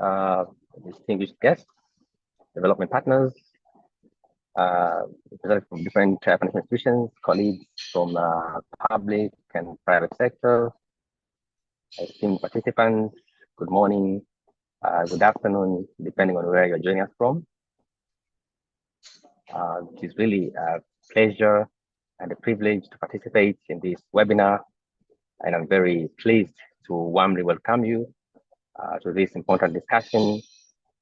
uh, distinguished guests, development partners, representatives from different financial institutions, colleagues from public and private sector, esteemed participants, good morning, good afternoon, depending on where you're joining us from. It is really a pleasure and a privilege to participate in this webinar, and I'm very pleased to warmly welcome you to this important discussion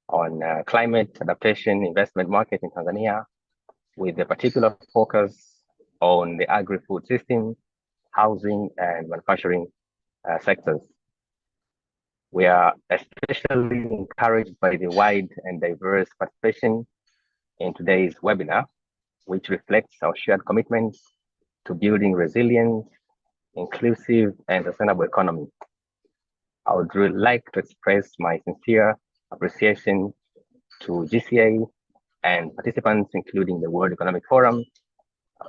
on climate adaptation investment market in Tanzania, with a particular focus on the agri-food system, housing, and manufacturing sectors. We are especially encouraged by the wide and diverse participation in today's webinar, which reflects our shared commitment to building resilient, inclusive, and sustainable economy. I would really like to express my sincere appreciation to GCA and participants, including the World Economic Forum,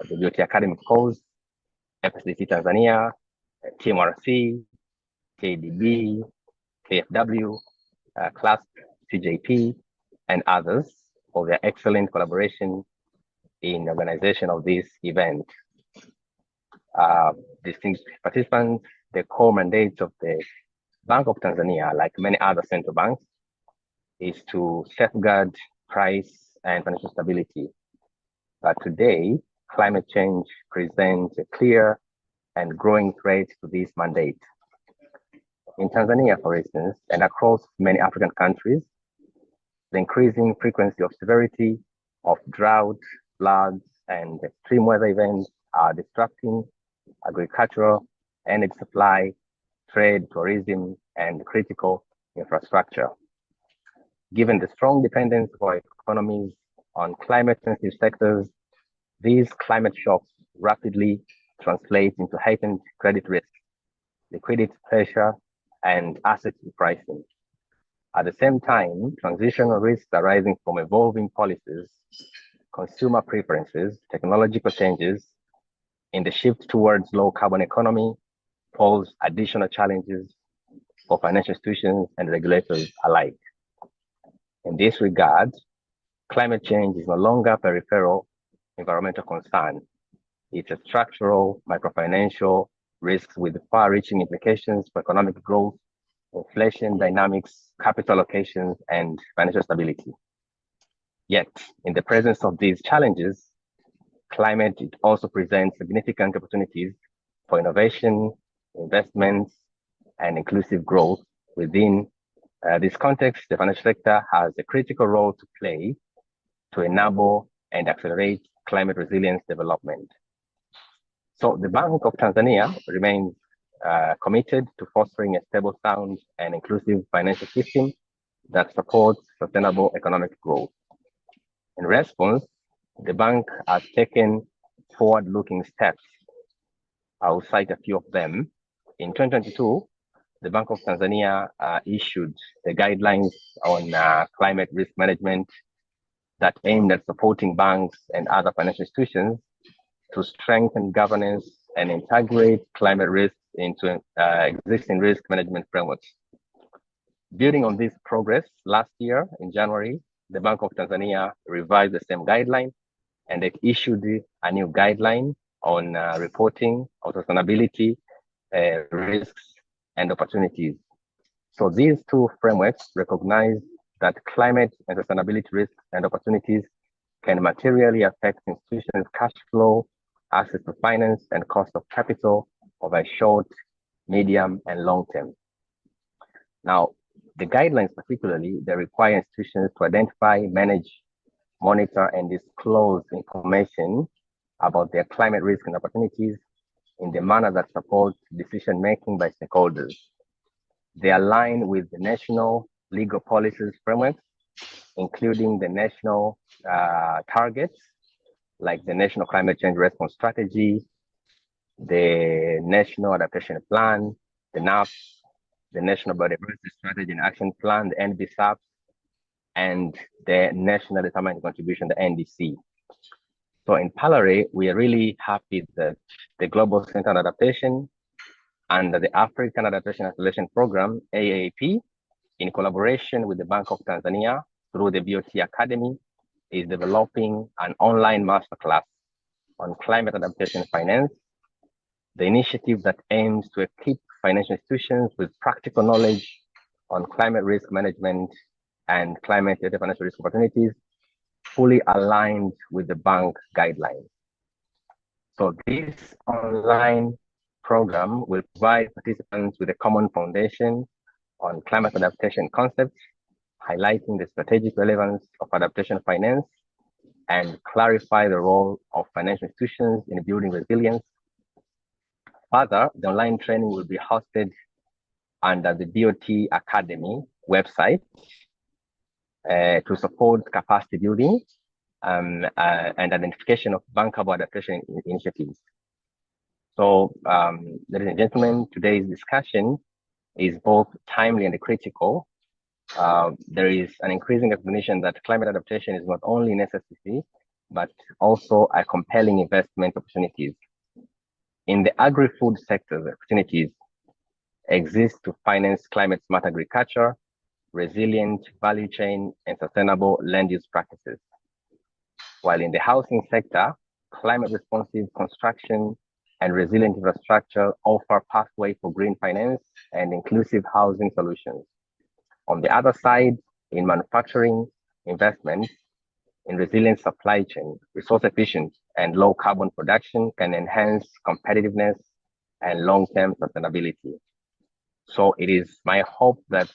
the Beauty Academy of Course, FSDC Tanzania, TMRC, KDB, KFW, CLASP, CJP, and others for their excellent collaboration in the organization of this event. Distinguished participants, the core mandate of the Bank of Tanzania, like many other central banks, is to safeguard price and financial stability. But today, climate change presents a clear and growing threat to this mandate. In Tanzania, for instance, and across many African countries, the increasing frequency of severity of drought, floods, and extreme weather events are disrupting agricultural, energy supply, trade, tourism, and critical infrastructure. Given the strong dependence of our economies on climate-sensitive sectors, these climate shocks rapidly translate into heightened credit risk, liquidity pressure, and asset repricing. At the same time, transitional risks arising from evolving policies, consumer preferences, technological changes in the shift towards low carbon economy pose additional challenges for financial institutions and regulators alike. In this regard, climate change is no longer a peripheral environmental concern. It's a structural microfinancial risk with far-reaching implications for economic growth, inflation dynamics, capital allocations, and financial stability. Yet, in the presence of these challenges, climate it also presents significant opportunities for innovation, investments, and inclusive growth. Within this context, the financial sector has a critical role to play to enable and accelerate climate resilience development. So the Bank of Tanzania remains committed to fostering a stable, sound, and inclusive financial system that supports sustainable economic growth. In response, the bank has taken forward-looking steps. I will cite a few of them. In 2022, the Bank of Tanzania issued the guidelines on climate risk management that aimed at supporting banks and other financial institutions to strengthen governance and integrate climate risks into existing risk management frameworks. Building on this progress, last year in January, the Bank of Tanzania revised the same guideline, and it issued a new guideline on reporting of sustainability risks and opportunities. So these two frameworks recognize that climate and sustainability risks and opportunities can materially affect institutions' cash flow, access to finance, and cost of capital over a short, medium, and long term. Now, the guidelines particularly, they require institutions to identify, manage, monitor, and disclose information about their climate risk and opportunities in the manner that supports decision-making by stakeholders. They align with the national legal policies frameworks, including the national targets, like the National Climate Change Response Strategy, the National Adaptation Plan, the NAP, the National Biodiversity Strategy and Action Plan, the NBSAP, and the National Determined Contribution, the NDC. So in parallel, we are really happy that the Global Center on Adaptation and the African Adaptation Acceleration Program, AAP, in collaboration with the Bank of Tanzania through the BOT Academy, is developing an online masterclass on climate adaptation finance, the initiative that aims to equip financial institutions with practical knowledge on climate risk management and climate-related financial risk opportunities, fully aligned with the bank guidelines. So this online program will provide participants with a common foundation on climate adaptation concepts, highlighting the strategic relevance of adaptation finance and clarify the role of financial institutions in building resilience. Further, the online training will be hosted under the BOT Academy website to support capacity building and identification of bankable adaptation initiatives. So, ladies and gentlemen, today's discussion is both timely and critical. There is an increasing recognition that climate adaptation is not only a necessity, but also a compelling investment opportunities. In the agri-food sector, the opportunities exist to finance climate-smart agriculture, resilient value chain, and sustainable land use practices. While in the housing sector, climate-responsive construction and resilient infrastructure offer pathway for green finance and inclusive housing solutions. On the other side, in manufacturing, investments in resilient supply chain, resource efficient and low carbon production can enhance competitiveness and long-term sustainability. So it is my hope that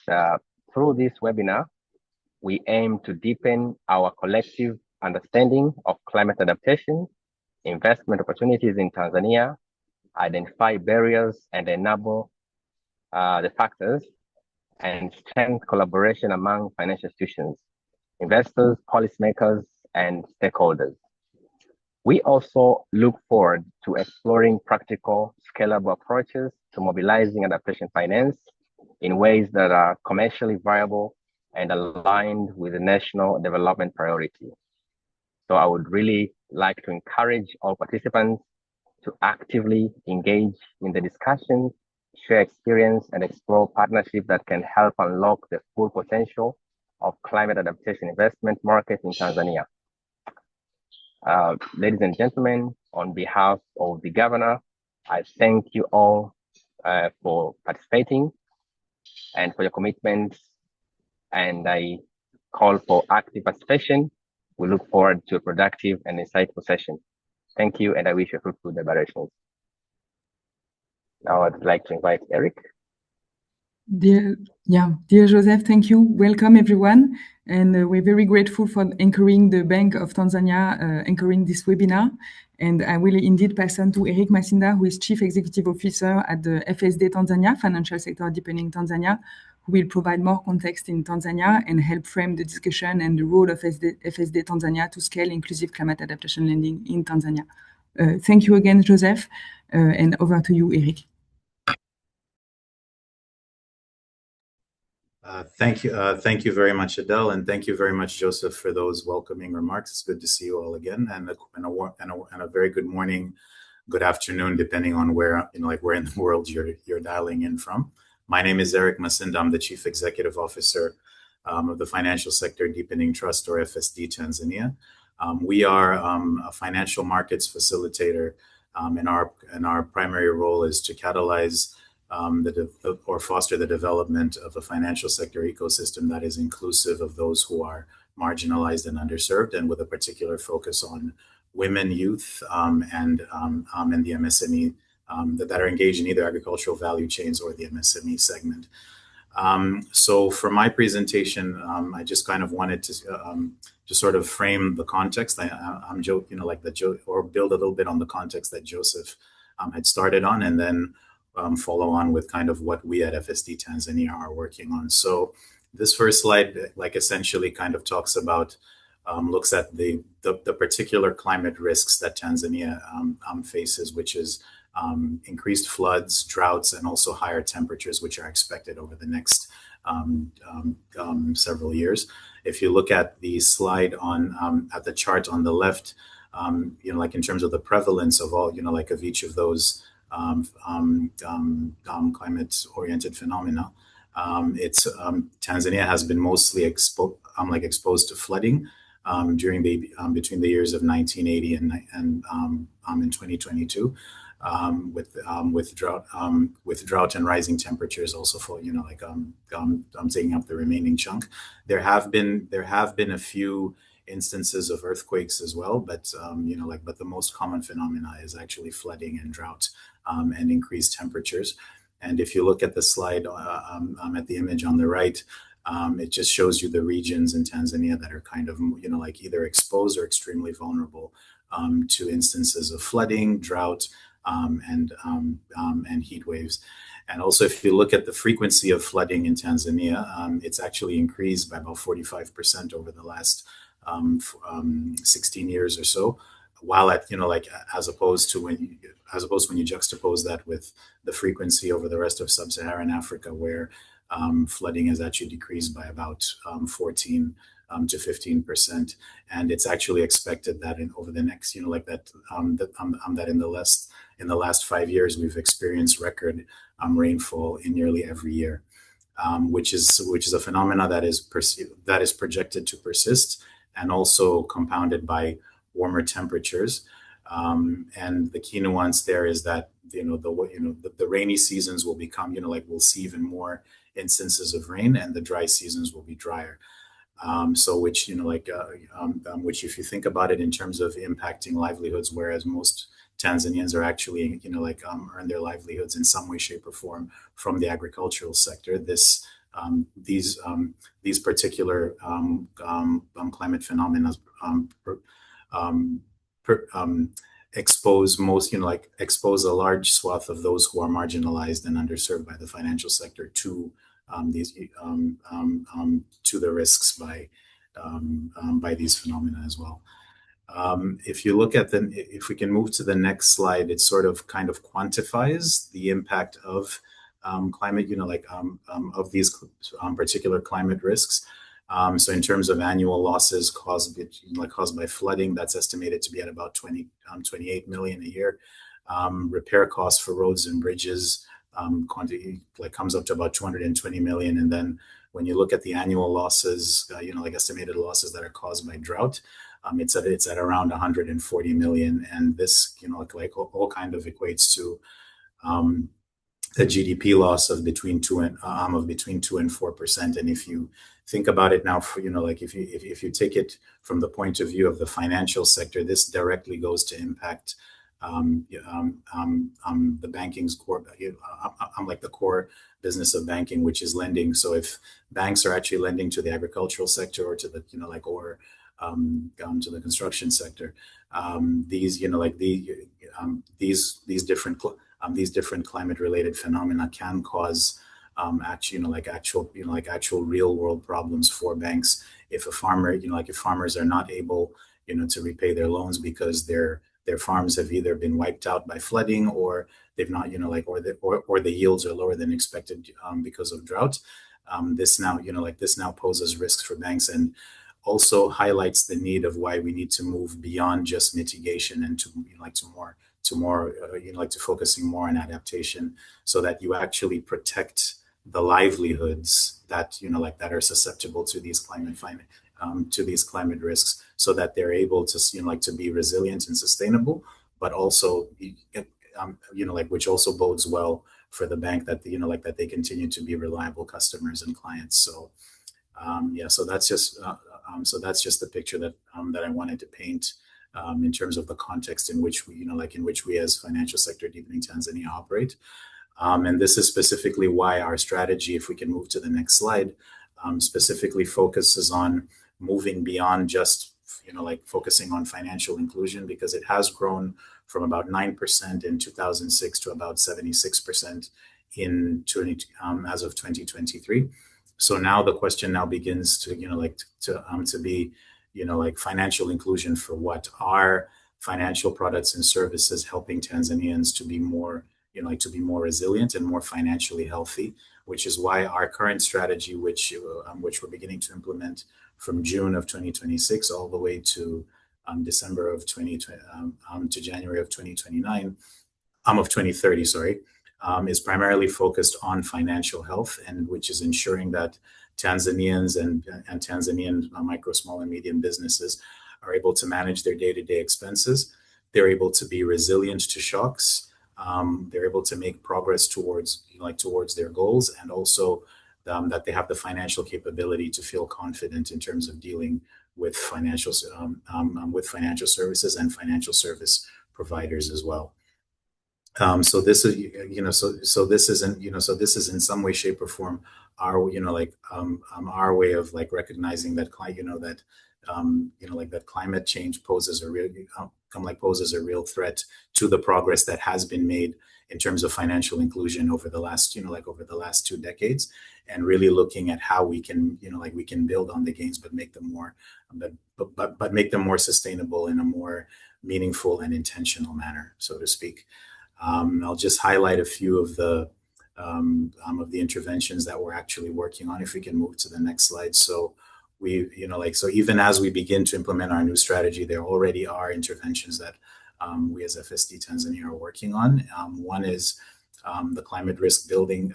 through this webinar, we aim to deepen our collective understanding of climate adaptation, investment opportunities in Tanzania, identify barriers and enable the factors, and strengthen collaboration among financial institutions, investors, policymakers, and stakeholders. We also look forward to exploring practical, scalable approaches to mobilizing adaptation finance in ways that are commercially viable and aligned with the national development priority. So I would really like to encourage all participants to actively engage in the discussion, share experience, and explore partnerships that can help unlock the full potential of climate adaptation investment market in Tanzania. Ladies and gentlemen, on behalf of the governor, I thank you all for participating and for your commitment, and I call for active participation. We look forward to a productive and insightful session. Thank you, and I wish you fruitful deliberations. Now I'd like to invite Eric. Dear Joseph, thank you. Welcome everyone. And we're very grateful for anchoring the Bank of Tanzania, anchoring this webinar. And I will indeed pass on to Eric Masinda, who is Chief Executive Officer at the FSD Tanzania, Financial Sector Deepening Tanzania, who will provide more context in Tanzania and help frame the discussion and the role of FSD Tanzania to scale inclusive climate adaptation lending in Tanzania. Thank you again, Joseph, and over to you, Eric. Thank you very much, Adele, and thank you very much, Joseph, for those welcoming remarks. It's good to see you all again, and a very good morning, good afternoon, depending on where where in the world you're dialing in from. My name is Eric Masinda. I'm the Chief Executive Officer of the Financial Sector Deepening Trust, or FSD Tanzania. We are a financial markets facilitator, and our primary role is to catalyze or foster the development of a financial sector ecosystem that is inclusive of those who are marginalized and underserved, and with a particular focus on women, youth, and the MSME that are engaged in either agricultural value chains or the MSME segment. So for my presentation, I just kind of wanted to sort of frame the context. I'm joking, or build a little bit on the context that Joseph had started on, and then follow on with kind of what we at FSD Tanzania are working on. So this first slide, essentially kind of talks about, looks at the particular climate risks that Tanzania faces, which is increased floods, droughts, and also higher temperatures, which are expected over the next several years. If you look at the slide at the chart on the left, in terms of the prevalence of all, of each of those climate-oriented phenomena, Tanzania has been mostly exposed to flooding during the between the years of 1980 and in 2022. With drought and rising temperatures also for taking up the remaining chunk. There have been a few instances of earthquakes as well, but but the most common phenomena is actually flooding and drought and increased temperatures. And if you look at the slide at the image on the right, it just shows you the regions in Tanzania that are kind of either exposed or extremely vulnerable to instances of flooding, drought, and heat waves. And also, if you look at the frequency of flooding in Tanzania, it's actually increased by about 45% over the last 16 years or so. While at as opposed to when you juxtapose that with the frequency over the rest of sub-Saharan Africa, where flooding has actually decreased by about 14 to 15%, and it's actually expected that over the next that in the last 5 years we've experienced record rainfall in nearly every year, which is a phenomena that is projected to persist, and also compounded by warmer temperatures. And the key nuance there is that the rainy seasons will become we'll see even more instances of rain, and the dry seasons will be drier. So which if you think about it in terms of impacting livelihoods, whereas most Tanzanians are actually earn their livelihoods in some way, shape, or form from the agricultural sector, these particular climate phenomena expose a large swath of those who are marginalized and underserved by the financial sector to the risks by these phenomena as well. If you look at if we can move to the next slide, it sort of kind of quantifies the impact of climate, of these particular climate risks. So in terms of annual losses caused by flooding, that's estimated to be at about 28 million a year. Repair costs for roads and bridges comes up to about 220 million. And then when you look at the annual losses, estimated losses that are caused by drought, it's at around 140 million. And this, all kind of equates to a GDP loss of between 2 and 4%. And if you think about it now, if you take it from the point of view of the financial sector, this directly goes to impact the banking's core, the core business of banking, which is lending. So if banks are actually lending to the agricultural sector or to the to the construction sector, these different climate related phenomena can cause actual real world problems for banks if farmers are not able to repay their loans because their farms have either been wiped out by flooding, or they've not or the yields are lower than expected because of drought. This now poses risks for banks, and also highlights the need of why we need to move beyond just mitigation and to focusing more on adaptation, so that you actually protect the livelihoods that that are susceptible to these climate risks, so that they're able to to be resilient and sustainable, but also which also bodes well for the bank that that they continue to be reliable customers and clients. So so that's just the picture that I wanted to paint in terms of the context in which we as financial sector deepening Tanzania operate. And this is specifically why our strategy, if we can move to the next slide, specifically focuses on moving beyond just focusing on financial inclusion, because it has grown from about 9% in 2006 to about 76% as of 2023. So now the question now begins to be financial inclusion for what? Are financial products and services helping Tanzanians to be more resilient and more financially healthy, which is why our current strategy, which we're beginning to implement from June of 2026 all the way to December of 2020 to January of 2030, sorry. is primarily focused on financial health, and which is ensuring that Tanzanians and Tanzanian micro, small, and medium businesses are able to manage their day-to-day expenses. They're able to be resilient to shocks. They're able to make progress towards their goals, and also that they have the financial capability to feel confident in terms of dealing with financial services and financial service providers as well. So this is, this is in some way, shape, or form our, our way of like recognizing that, that climate change poses a real threat to the progress that has been made in terms of financial inclusion over the last, over the last 2 decades, and really looking at how we can, we can build on the gains, but make them more, but make them more sustainable in a more meaningful and intentional manner, so to speak. I'll just highlight a few of the interventions that we're actually working on. If we can move to the next slide. So we, so even as we begin to implement our new strategy, there already are interventions that we as FSD Tanzania are working on. One is the climate risk building,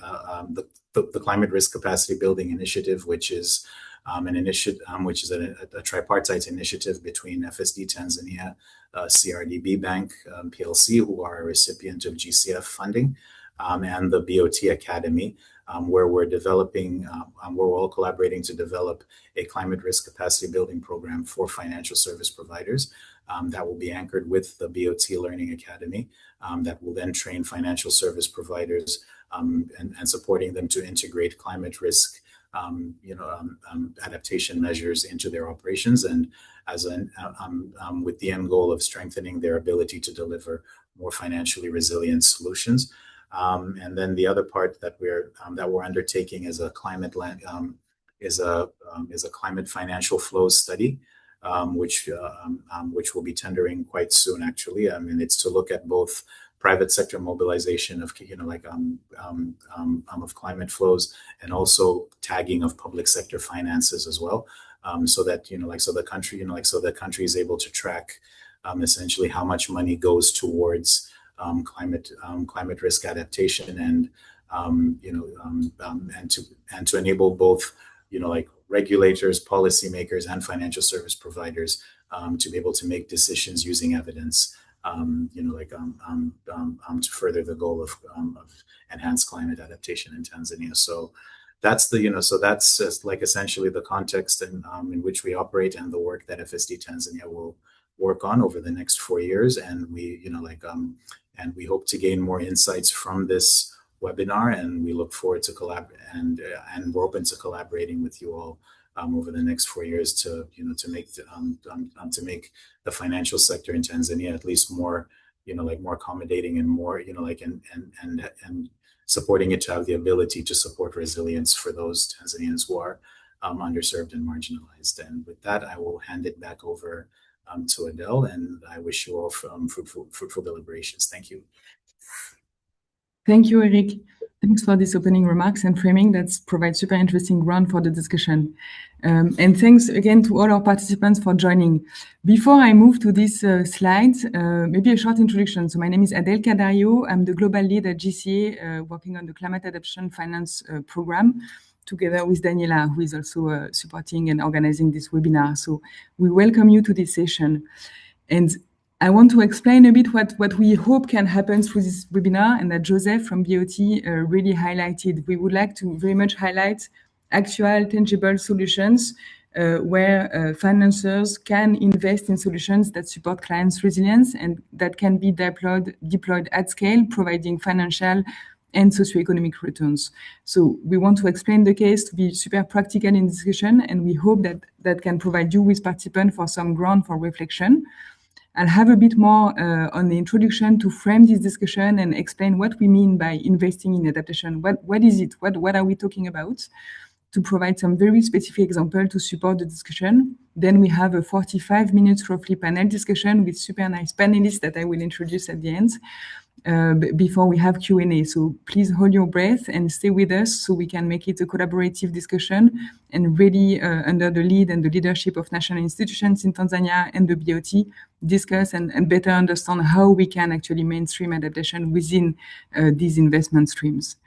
the climate risk capacity building initiative, which is an initiative, which is a tripartite initiative between FSD Tanzania, CRDB Bank PLC, who are a recipient of GCF funding, and the BOT Academy, where we're developing, where we're all collaborating to develop a climate risk capacity building program for financial service providers that will be anchored with the BOT Learning Academy, that will then train financial service providers and supporting them to integrate climate risk adaptation measures into their operations, and as with the end goal of strengthening their ability to deliver more financially resilient solutions. And then the other part that we're undertaking is a climate financial flows study, which will be tendering quite soon. Actually, I mean, it's to look at both private sector mobilization of of climate flows, and also tagging of public sector finances as well, so that so the country is able to track essentially how much money goes towards climate risk adaptation, and and to enable both regulators, policymakers, and financial service providers to be able to make decisions using evidence, to further the goal of enhanced climate adaptation in Tanzania. So that's that's essentially the context in which we operate, and the work that FSD Tanzania will work on over the next 4 years. And we and we hope to gain more insights from this webinar, and we look forward to and we're open to collaborating with you all over the next 4 years to to make the financial sector in Tanzania at least more more accommodating, and more and supporting it to have the ability to support resilience for those Tanzanians who are underserved and marginalized. And with that, I will hand it back over to Adele, and I wish you all fruitful deliberations. Thank you. Thank you, Eric. Thanks for these opening remarks and framing that provides super interesting ground for the discussion. And thanks again to all our participants for joining. Before I move to these slides, maybe a short introduction. So my name is Adele Cadario. I'm the global lead at GCA, working on the Climate Adaptation Finance Program, together with Daniela, who is also supporting and organizing this webinar. So we welcome you to this session. And I want to explain a bit what we hope can happen through this webinar, and that Joseph from BOT really highlighted. We would like to very much highlight actual tangible solutions where financiers can invest in solutions that support clients' resilience and that can be deployed at scale, providing financial and socioeconomic returns. So we want to explain the case to be super practical in discussion, and we hope that can provide you with participants for some ground for reflection. I'll have a bit more on the introduction to frame this discussion and explain what we mean by investing in adaptation. What is it? What are we talking about? To provide some very specific example to support the discussion. Then we have a 45 minutes roughly panel discussion with super nice panelists that I will introduce at the end. before we have Q&A. So please hold your breath and stay with us so we can make it a collaborative discussion and really under the lead and the leadership of national institutions in Tanzania and the BOT, discuss and better understand how we can actually mainstream adaptation within these investment streams.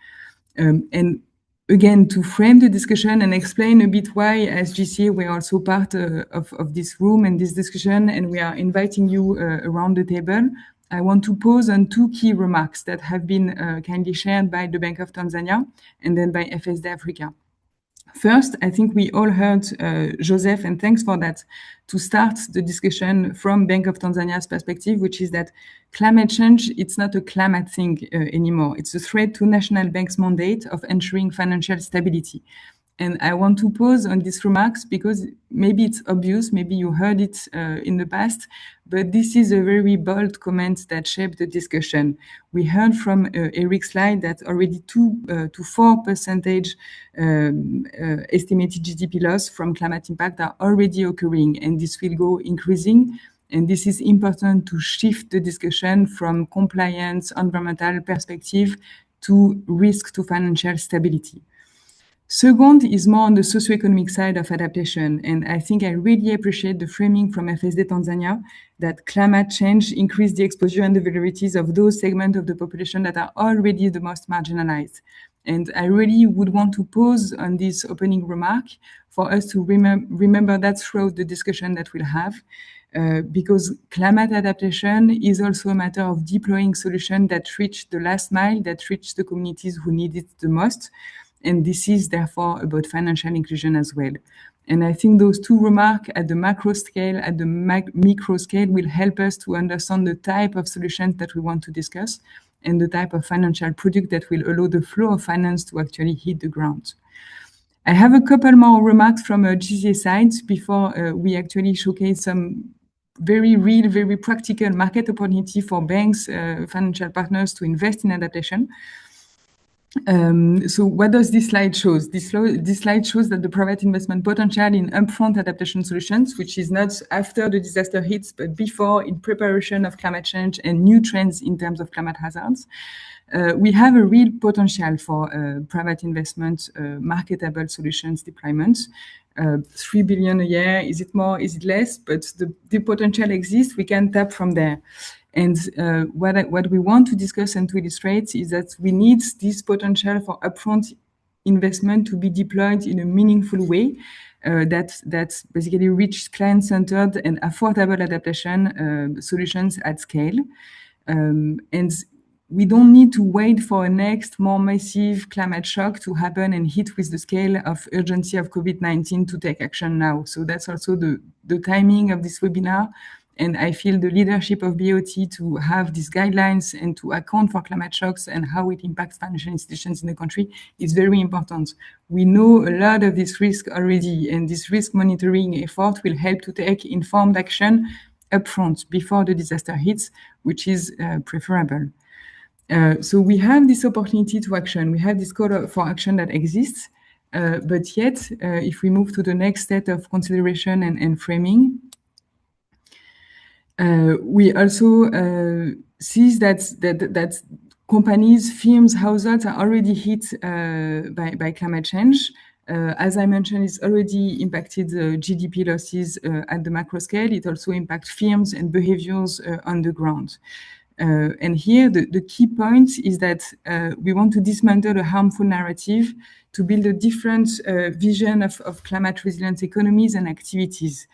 And again, to frame the discussion and explain a bit why, as GCA, we're also part of this room and this discussion, and we are inviting you around the table. I want to pause on two key remarks that have been kindly shared by the Bank of Tanzania and then by FSD Africa. First, I think we all heard Joseph, and thanks for that, to start the discussion from Bank of Tanzania's perspective, which is that climate change, it's not a climate thing anymore. It's a threat to national banks' mandate of ensuring financial stability. And I want to pause on these remarks because maybe it's obvious, maybe you heard it in the past, but this is a very bold comment that shaped the discussion. We heard from Eric's slide that already 2 to 4% estimated GDP loss from climate impact are already occurring, and this will go increasing. And this is important to shift the discussion from compliance, environmental perspective to risk to financial stability. Second is more on the socioeconomic side of adaptation, and I think I really appreciate the framing from FSD Tanzania that climate change increase the exposure and the vulnerabilities of those segments of the population that are already the most marginalized. And I really would want to pause on this opening remark for us to remember that throughout the discussion that we'll have, because climate adaptation is also a matter of deploying solutions that reach the last mile, that reach the communities who need it the most. And this is therefore about financial inclusion as well. And I think those two remarks at the macro scale, at the micro scale will help us to understand the type of solutions that we want to discuss and the type of financial product that will allow the flow of finance to actually hit the ground. I have a couple more remarks from GCA side before we actually showcase some very real, very practical market opportunity for banks, financial partners to invest in adaptation. So what does this slide show? This slide shows that the private investment potential in upfront adaptation solutions, which is not after the disaster hits, but before, in preparation of climate change and new trends in terms of climate hazards. We have a real potential for private investment marketable solutions deployment. 3 billion a year, is it more, is it less? But the potential exists, we can tap from there. And what we want to discuss and to illustrate is that we need this potential for upfront investment to be deployed in a meaningful way that basically reach client-centered and affordable adaptation solutions at scale. And we don't need to wait for a next more massive climate shock to happen and hit with the scale of urgency of COVID-19 to take action now. So that's also the timing of this webinar. And I feel the leadership of BOT to have these guidelines and to account for climate shocks and how it impacts financial institutions in the country is very important. We know a lot of this risk already, and this risk monitoring effort will help to take informed action upfront before the disaster hits, which is preferable. So we have this opportunity to action. We have this call for action that exists, but yet, if we move to the next set of consideration and framing, we also see that companies, firms, households are already hit by climate change. As I mentioned, it's already impacted GDP losses at the macro scale. It also impacts firms and behaviors on the ground. And here, the key point is that we want to dismantle a harmful narrative to build a different vision of climate resilient economies and activities.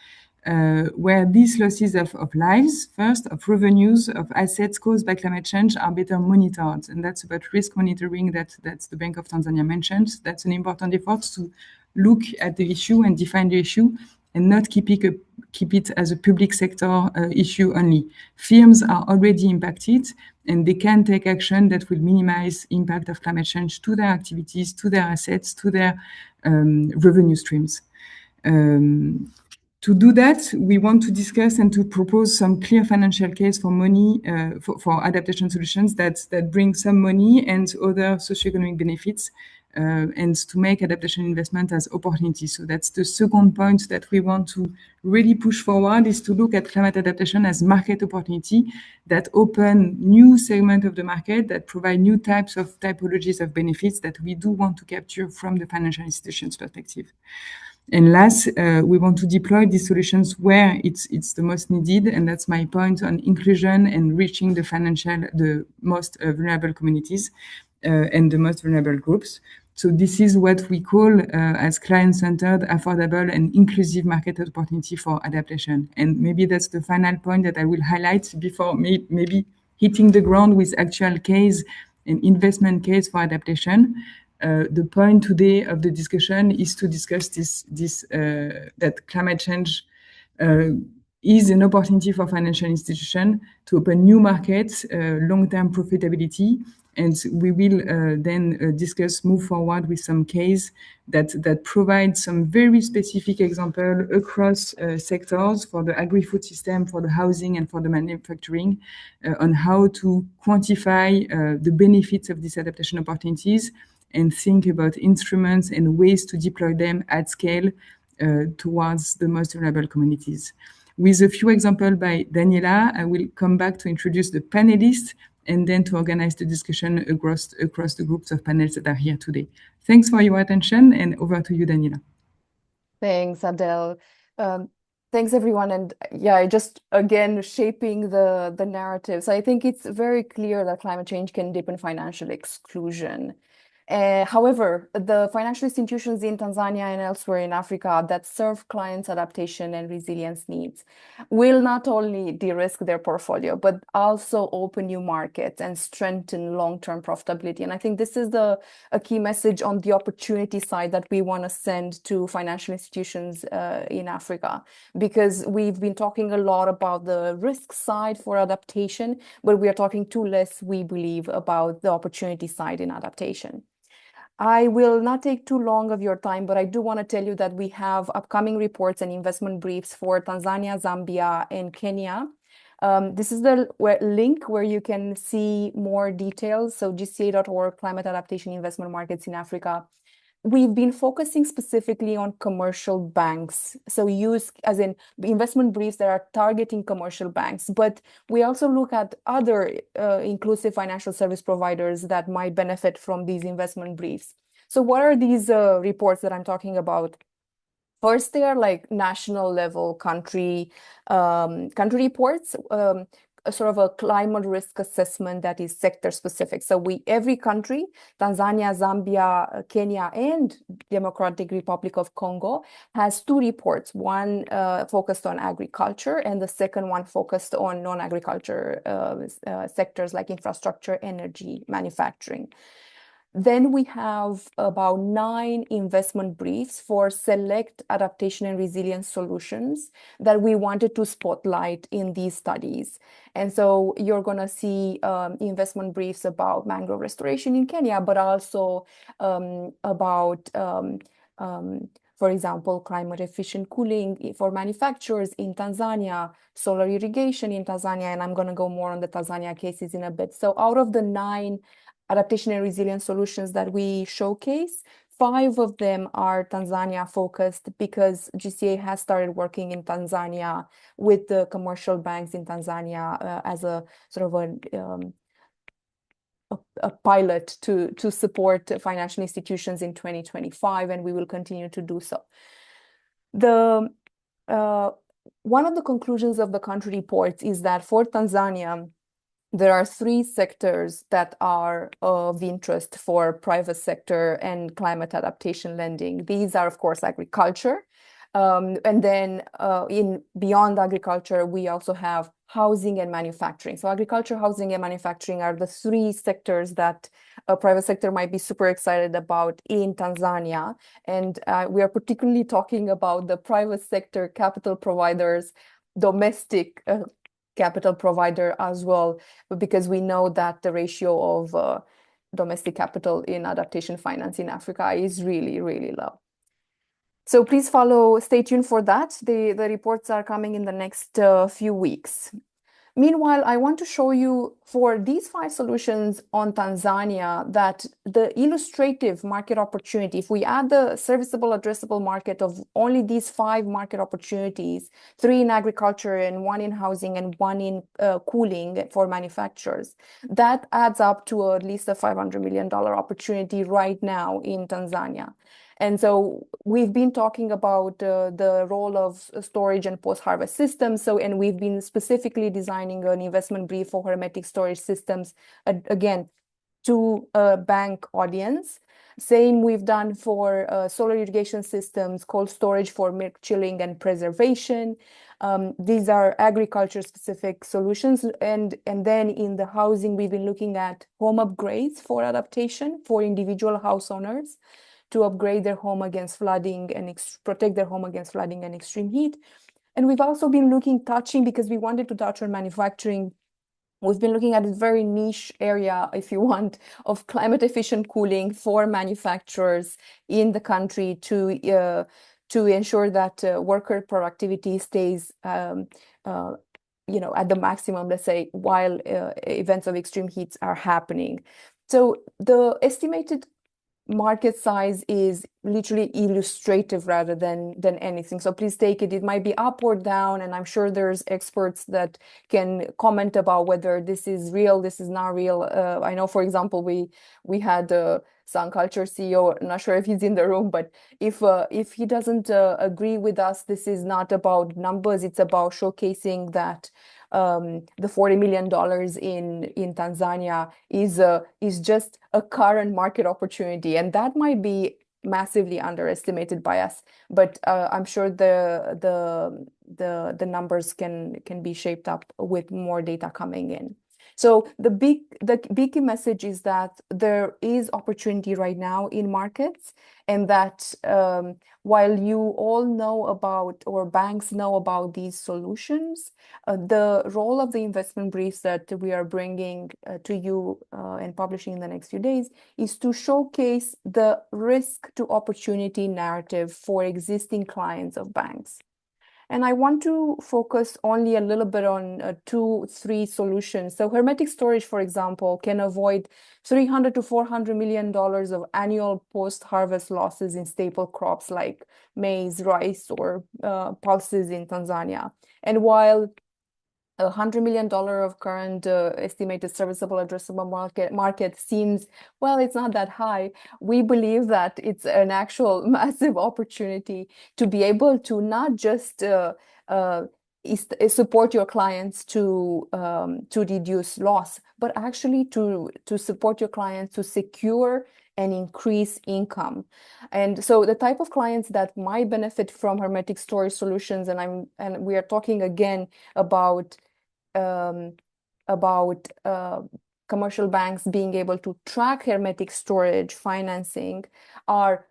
Where these losses of lives, first, of revenues, of assets caused by climate change are better monitored. And that's about risk monitoring that's the Bank of Tanzania mentioned. That's an important effort to look at the issue and define the issue and not keep it as a public sector issue only. Firms are already impacted and they can take action that will minimize impact of climate change to their activities, to their assets, to their revenue streams. To do that, we want to discuss and to propose some clear financial case for money, for adaptation solutions that bring some money and other socioeconomic benefits and to make adaptation investment as opportunity. So that's the second point that we want to really push forward, is to look at climate adaptation as market opportunity that open new segment of the market, that provide new typologies of benefits that we do want to capture from the financial institutions perspective. And last, we want to deploy these solutions where it's the most needed, and that's my point on inclusion and reaching the most vulnerable communities and the most vulnerable groups. So this is what we call as client-centered, affordable, and inclusive market opportunity for adaptation. And maybe that's the final point that I will highlight before maybe hitting the ground with actual case and investment case for adaptation. The point today of the discussion is to discuss that climate change is an opportunity for financial institutions to open new markets, long-term profitability, and we will then move forward with some case that provide some very specific example across sectors for the agri-food system, for the housing, and for the manufacturing on how to quantify the benefits of these adaptation opportunities and think about instruments and ways to deploy them at scale towards the most vulnerable communities. With a few examples by Daniela, I will come back to introduce the panelists and then to organize the discussion across the groups of panels that are here today. Thanks for your attention, and over to you, Daniela. Thanks, Adele. Thanks, everyone. And yeah, just again, shaping the narrative. So I think it's very clear that climate change can deepen financial exclusion. However, the financial institutions in Tanzania and elsewhere in Africa that serve clients' adaptation and resilience needs will not only de-risk their portfolio, but also open new markets and strengthen long-term profitability. And I think this is a key message on the opportunity side that we want to send to financial institutions in Africa, because we've been talking a lot about the risk side for adaptation, but we are talking too less, we believe, about the opportunity side in adaptation. I will not take too long of your time, but I do want to tell you that we have upcoming reports and investment briefs for Tanzania, Zambia, and Kenya. This is the link where you can see more details. So gca.org, Climate Adaptation Investment Markets in Africa. We've been focusing specifically on commercial banks. So use as in investment briefs that are targeting commercial banks, but we also look at other inclusive financial service providers that might benefit from these investment briefs. So what are these reports that I'm talking about? First, they are like national level country reports, a sort of a climate risk assessment that is sector specific. So every country, Tanzania, Zambia, Kenya, and Democratic Republic of Congo, has two reports, one focused on agriculture and the second one focused on non-agriculture sectors like infrastructure, energy, manufacturing. Then we have about 9 investment briefs for select adaptation and resilience solutions that we wanted to spotlight in these studies. And so you're going to see investment briefs about mangrove restoration in Kenya, but also about, for example, climate efficient cooling for manufacturers in Tanzania, solar irrigation in Tanzania, and I'm going to go more on the Tanzania cases in a bit. So out of the 9 adaptation and resilience solutions that we showcase, 5 of them are Tanzania focused because GCA has started working in Tanzania with the commercial banks in Tanzania as a sort of a pilot to support financial institutions in 2025, and we will continue to do so. One of the conclusions of the country reports is that for Tanzania, there are 3 sectors that are of interest for private sector and climate adaptation lending. These are, of course, agriculture. And then beyond agriculture, we also have housing and manufacturing. So agriculture, housing, and manufacturing are the 3 sectors that a private sector might be super excited about in Tanzania. And we are particularly talking about the private sector capital providers, domestic capital provider as well, because we know that the ratio of domestic capital in adaptation finance in Africa is really, really low. So please stay tuned for that. The reports are coming in the next few weeks. Meanwhile, I want to show you for these 5 solutions on Tanzania that the illustrative market opportunity, if we add the serviceable addressable market of only these 5 market opportunities, 3 in agriculture and 1 in housing and 1 in cooling for manufacturers, that adds up to at least a $500 million opportunity right now in Tanzania. And so we've been talking about the role of storage and post-harvest systems. And we've been specifically designing an investment brief for hermetic storage systems, again, to a bank audience. Same we've done for solar irrigation systems, cold storage for milk chilling and preservation. These are agriculture-specific solutions. And then in the housing, we've been looking at home upgrades for adaptation for individual house owners to upgrade their home against flooding and protect their home against flooding and extreme heat. And we've also been touching, because we wanted to touch on manufacturing, we've been looking at a very niche area, if you want, of climate efficient cooling for manufacturers in the country to ensure that worker productivity stays at the maximum, let's say, while events of extreme heats are happening. So the estimated market size is literally illustrative rather than anything. So please take it. It might be up or down, and I'm sure there's experts that can comment about whether this is real, this is not real. I know, for example, we had Sun Culture CEO, I'm not sure if he's in the room, but if he doesn't agree with us, this is not about numbers, it's about showcasing that the $40 million in Tanzania is just a current market opportunity, and that might be massively underestimated by us. But I'm sure the numbers can be shaped up with more data coming in. So the big message is that there is opportunity right now in markets, and that while you all know about, or banks know about these solutions, the role of the investment briefs that we are bringing to you and publishing in the next few days is to showcase the risk to opportunity narrative for existing clients of banks. And I want to focus only a little bit on 2-3 solutions. So hermetic storage, for example, can avoid $300 to $400 million of annual post-harvest losses in staple crops like maize, rice, or pulses in Tanzania. And while $100 million of current estimated serviceable addressable market seems, well, it's not that high. We believe that it's an actual massive opportunity to be able to not just support your clients to reduce loss, but actually to support your clients to secure and increase income. And so the type of clients that might benefit from hermetic storage solutions, and we are talking again about commercial banks being able to track hermetic storage financing, are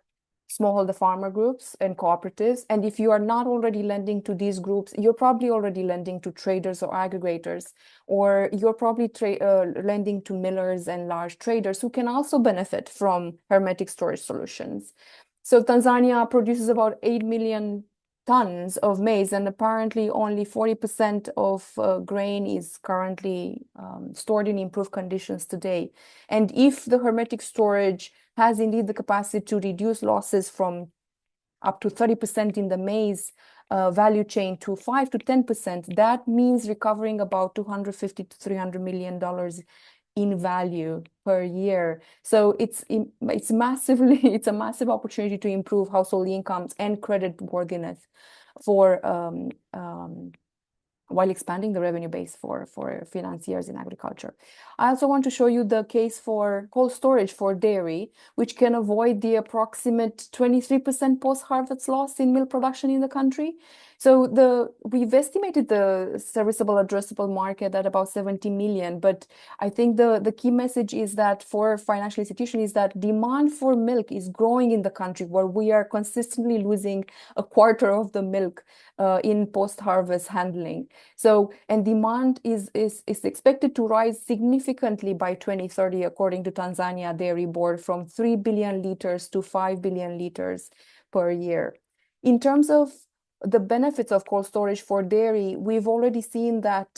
smallholder farmer groups and cooperatives. And if you are not already lending to these groups, you're probably already lending to traders or aggregators, or you're probably lending to millers and large traders who can also benefit from hermetic storage solutions. So Tanzania produces about 8 million tons of maize, and apparently only 40% of grain is currently stored in improved conditions today. And if the hermetic storage has indeed the capacity to reduce losses from up to 30% in the maize value chain to 5 to 10%, that means recovering about $250 to $300 million in value per year. So it's a massive opportunity to improve household incomes and credit worthiness for while expanding the revenue base for financiers in agriculture. I also want to show you the case for cold storage for dairy, which can avoid the approximate 23% post-harvest loss in milk production in the country. So we've estimated the serviceable addressable market at about 70 million, but I think the key message is that for financial institutions is that demand for milk is growing in the country, where we are consistently losing a quarter of the milk in post-harvest handling. So, and demand is expected to rise significantly by 2030, according to Tanzania Dairy Board, from 3 billion liters to 5 billion liters per year. In terms of the benefits of cold storage for dairy, we've already seen that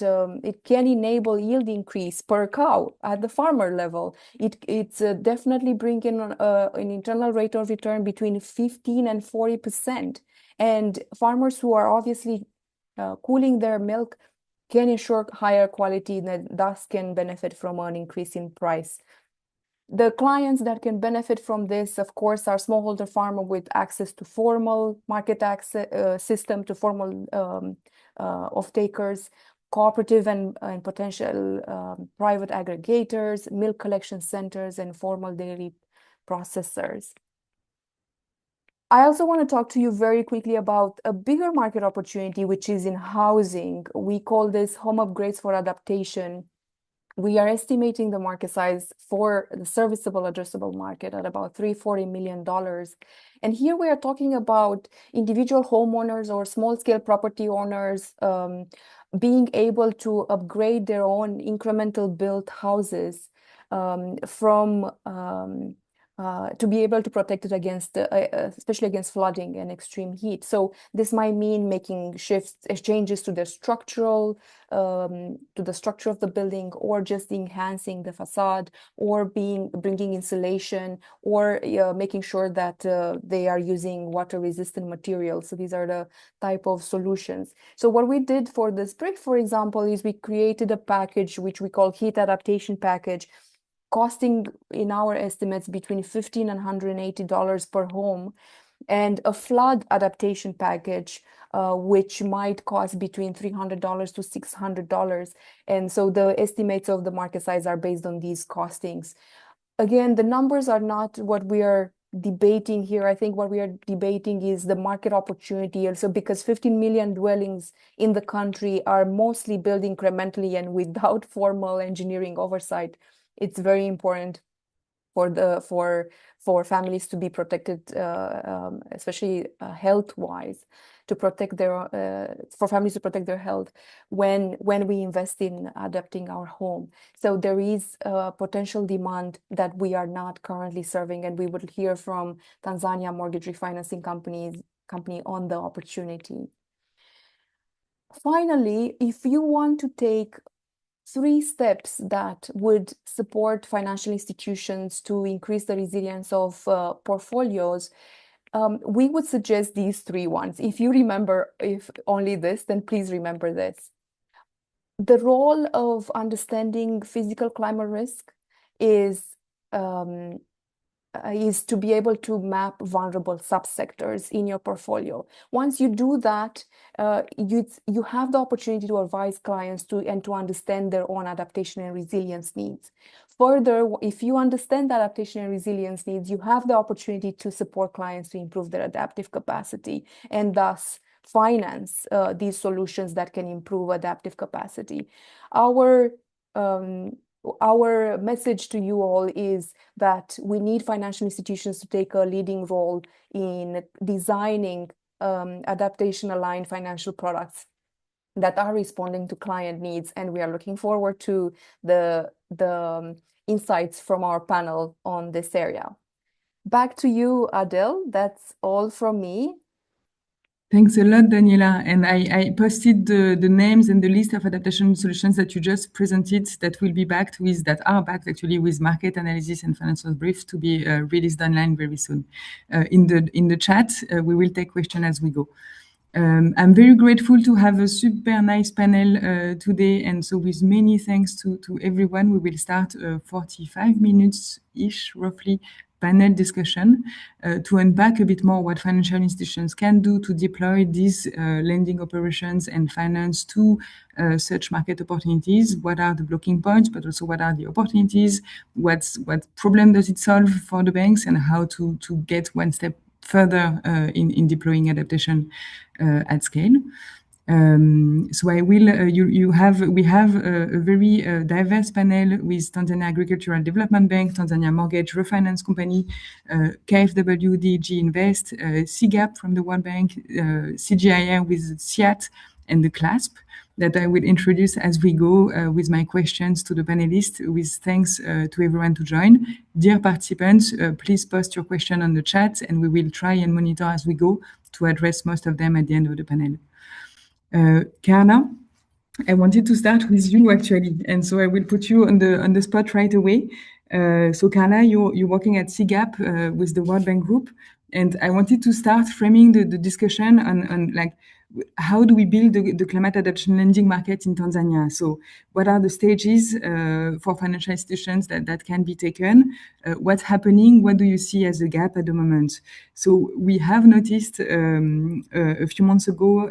it can enable yield increase per cow at the farmer level. It's definitely bringing an internal rate of return between 15 and 40%. And farmers who are obviously cooling their milk can ensure higher quality and thus can benefit from an increase in price. The clients that can benefit from this, of course, are smallholder farmer with access to formal market access system, to formal off-takers, cooperative and potential private aggregators, milk collection centers, and formal dairy processors. I also want to talk to you very quickly about a bigger market opportunity, which is in housing. We call this home upgrades for adaptation. We are estimating the market size for the serviceable addressable market at about $340 million. And here we are talking about individual homeowners or small-scale property owners being able to upgrade their own incremental built houses to be able to protect it against, especially against flooding and extreme heat. So this might mean making changes to the structure of the building, or just enhancing the facade, or bringing insulation, or making sure that they are using water-resistant materials. So these are the type of solutions. So what we did for this brick, for example, is we created a package which we call heat adaptation package, costing in our estimates between $15 and $180 per home, and a flood adaptation package, which might cost between $300 to $600. And so the estimates of the market size are based on these costings. Again, the numbers are not what we are debating here. I think what we are debating is the market opportunity. Also, because 15 million dwellings in the country are mostly built incrementally and without formal engineering oversight, it's very important for families to be protected, especially health-wise, to protect for families to protect their health when we invest in adapting our home. So there is a potential demand that we are not currently serving, and we will hear from Tanzania mortgage refinancing company on the opportunity. Finally, if you want to take 3 steps that would support financial institutions to increase the resilience of portfolios, we would suggest these 3 ones. If you remember, if only this, then please remember this. The role of understanding physical climate risk is to be able to map vulnerable subsectors in your portfolio. Once you do that, you have the opportunity to advise clients to understand their own adaptation and resilience needs. Further, if you understand adaptation and resilience needs, you have the opportunity to support clients to improve their adaptive capacity, and thus finance these solutions that can improve adaptive capacity. Our message to you all is that we need financial institutions to take a leading role in designing adaptation-aligned financial products that are responding to client needs, and we are looking forward to the insights from our panel on this area. Back to you, Adele. That's all from me. Thanks a lot, Daniela. And I posted the names and the list of adaptation solutions that you just presented that are backed actually with market analysis and financial briefs to be released online very soon. In the chat, we will take questions as we go. I'm very grateful to have a super nice panel today, and so with many thanks to everyone, we will start 45 minutes-ish, roughly, panel discussion to unpack a bit more what financial institutions can do to deploy these lending operations and finance to such market opportunities. What are the blocking points, but also what are the opportunities? What problem does it solve for the banks, and how to get one step further in deploying adaptation at scale. So I will. We have a very diverse panel with Tanzania Agricultural Development Bank, Tanzania Mortgage Refinance Company, KfW, DG Invest, CGAP from the World Bank, CGIM with SIAT, and the CLASP. that I will introduce as we go with my questions to the panelists, with thanks to everyone to join. Dear participants, please post your question on the chat and we will try and monitor as we go to address most of them at the end of the panel. Carla, I wanted to start with you actually, and so I will put you on the spot right away. So Carla, you're working at CGAP with the World Bank Group, and I wanted to start framing the discussion on like how do we build the climate adaptation lending market in Tanzania? So what are the stages for financial institutions that can be taken? What's happening? What do you see as a gap at the moment? So we have noticed a few months ago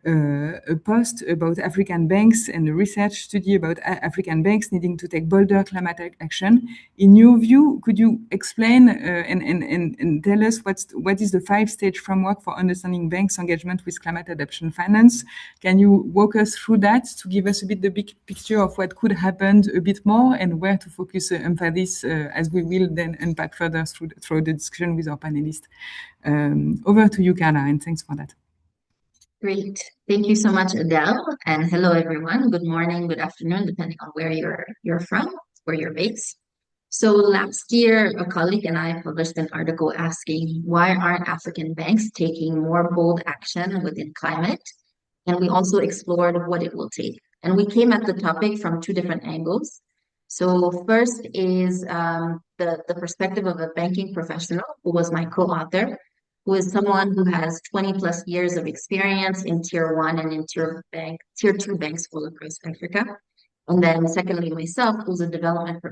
a post about African banks and a research study about African banks needing to take bolder climate action. In your view, could you explain and tell us what is the 5-stage framework for understanding banks' engagement with climate adaptation finance? Can you walk us through that to give us a bit the big picture of what could happen a bit more and where to focus emphasis as we will then unpack further through the discussion with our panelists? Over to you, Carla, and thanks for that. Great. Thank you so much, Adele. And hello, everyone. Good morning, good afternoon, depending on where you're from, where you're based. So last year, a colleague and I published an article asking why aren't African banks taking more bold action within climate? And we also explored what it will take. And we came at the topic from 2 different angles. So first is the perspective of a banking professional who was my co-author, who is someone who has 20 plus years of experience in tier 1 and in tier 2 banks all across Africa. And then secondly, myself, who's a development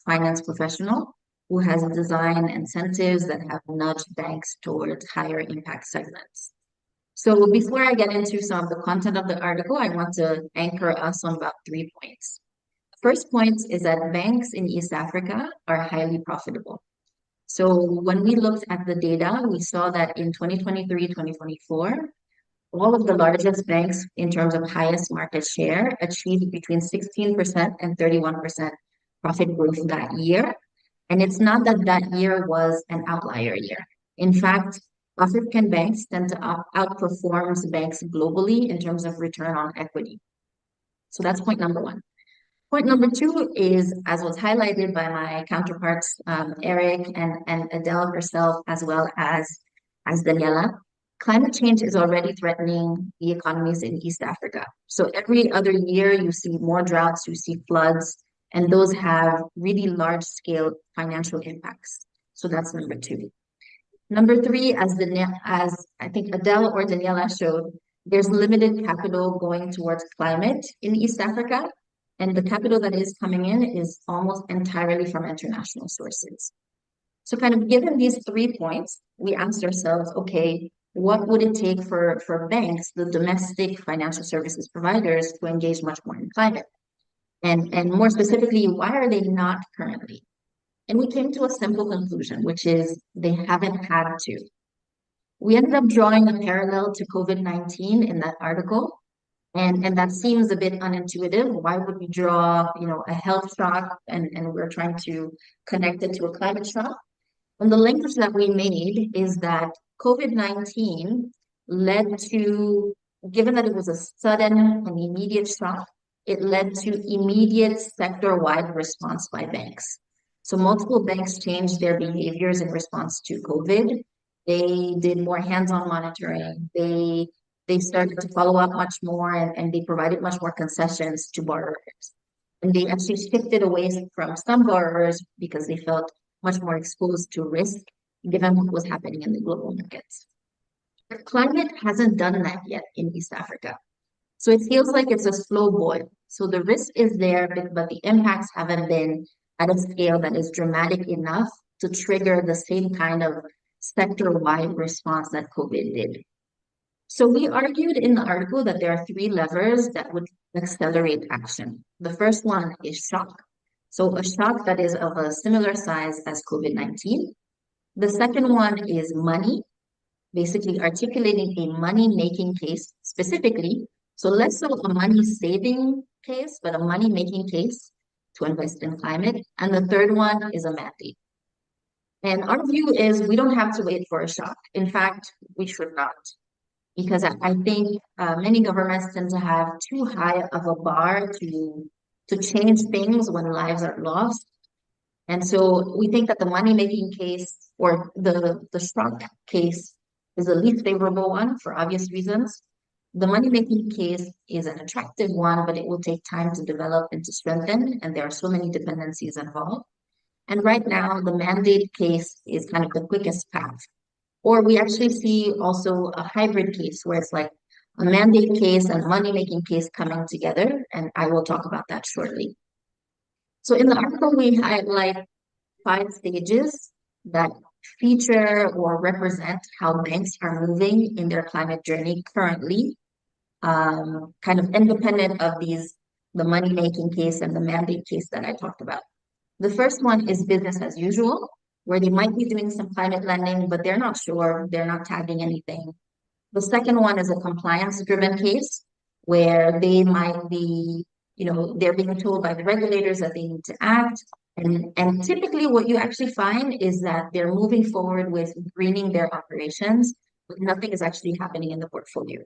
finance professional who has design incentives that have nudged banks towards higher impact segments. So before I get into some of the content of the article, I want to anchor us on about 3 points. First point is that banks in East Africa are highly profitable. So when we looked at the data, we saw that in 2023, 2024, all of the largest banks in terms of highest market share achieved between 16% and 31% profit growth that year. And it's not that that year was an outlier year. In fact, African banks tend to outperform banks globally in terms of return on equity. So that's point number 1. Point number 2 is, as was highlighted by my counterparts, Eric and Adele herself, as well as Daniela, climate change is already threatening the economies in East Africa. So every other year you see more droughts, you see floods, and those have really large scale financial impacts. So that's number 2. Number 3, as I think Adele or Daniela showed, there's limited capital going towards climate in East Africa. And the capital that is coming in is almost entirely from international sources. So kind of given these 3 points, we asked ourselves, okay, what would it take for banks, the domestic financial services providers, to engage much more in climate? And more specifically, why are they not currently? And we came to a simple conclusion, which is they haven't had to. We ended up drawing a parallel to COVID-19 in that article. And that seems a bit unintuitive. Why would we draw, a health shock and we're trying to connect it to a climate shock? And the linkage that we made is that COVID-19 led to, given that it was a sudden and immediate shock, it led to immediate sector-wide response by banks. So multiple banks changed their behaviors in response to COVID. They did more hands-on monitoring. They started to follow up much more and they provided much more concessions to borrowers. And they actually shifted away from some borrowers because they felt much more exposed to risk given what was happening in the global markets. But climate hasn't done that yet in East Africa. So it feels like it's a slow boil. So the risk is there, but the impacts haven't been at a scale that is dramatic enough to trigger the same kind of sector-wide response that COVID did. So we argued in the article that there are 3 levers that would accelerate action. The first one is shock. So a shock that is of a similar size as COVID-19. The second one is money, basically articulating a money-making case specifically. So less so a money-saving case, but a money-making case to invest in climate. And the third one is a mandate. And our view is we don't have to wait for a shock. In fact, we should not. because I think many governments tend to have too high of a bar to change things when lives are lost. And so we think that the money-making case or the shrunk case is the least favorable one for obvious reasons. The money-making case is an attractive one, but it will take time to develop and to strengthen, and there are so many dependencies involved. And right now, the mandate case is kind of the quickest path. Or we actually see also a hybrid case where it's like a mandate case and a money-making case coming together, and I will talk about that shortly. So in the article, we highlight 5 stages that feature or represent how banks are moving in their climate journey currently, kind of independent of the money-making case and the mandate case that I talked about. The first one is business as usual, where they might be doing some climate lending, but they're not sure, they're not tagging anything. The second one is a compliance-driven case, where they might be, they're being told by the regulators that they need to act. And typically what you actually find is that they're moving forward with greening their operations, but nothing is actually happening in the portfolio.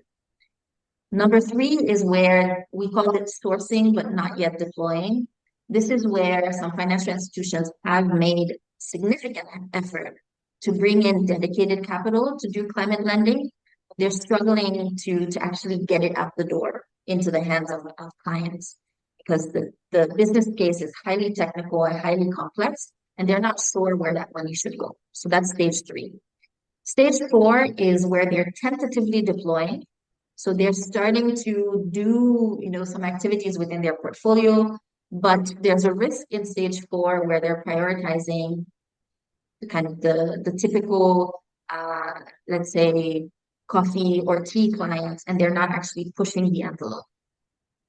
Number 3 is where we call it sourcing, but not yet deploying. This is where some financial institutions have made significant effort to bring in dedicated capital to do climate lending. They're struggling to actually get it out the door into the hands of clients, because the business case is highly technical and highly complex, and they're not sure where that money should go. So that's stage 3. Stage 4 is where they're tentatively deploying. So they're starting to do, some activities within their portfolio, but there's a risk in stage 4 where they're prioritizing kind of the typical, let's say, coffee or tea clients, and they're not actually pushing the envelope.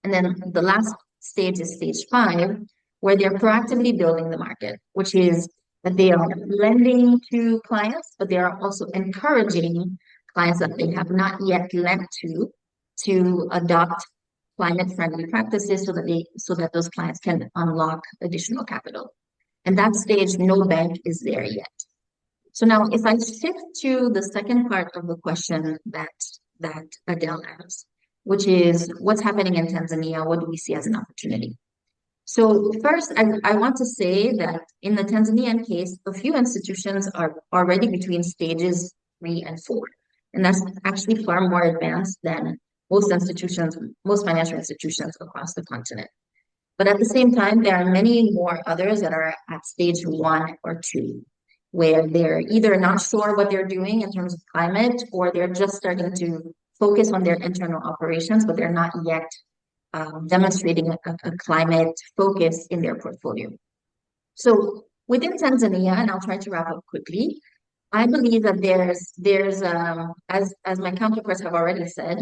And then the last stage is stage 5, where they're proactively building the market, which is that they are lending to clients, but they are also encouraging clients that they have not yet lent to adopt climate-friendly practices so that those clients can unlock additional capital. And that stage, no bank is there yet. So now, if I shift to the second part of the question that Adele asked, which is what's happening in Tanzania, what do we see as an opportunity? So first, I want to say that in the Tanzanian case, a few institutions are already between stages 3 and 4. And that's actually far more advanced than most financial institutions across the continent. But at the same time, there are many more others that are at stage 1 or 2, where they're either not sure what they're doing in terms of climate, or they're just starting to focus on their internal operations, but they're not yet demonstrating a climate focus in their portfolio. So within Tanzania, and I'll try to wrap up quickly, I believe that there's as my counterparts have already said,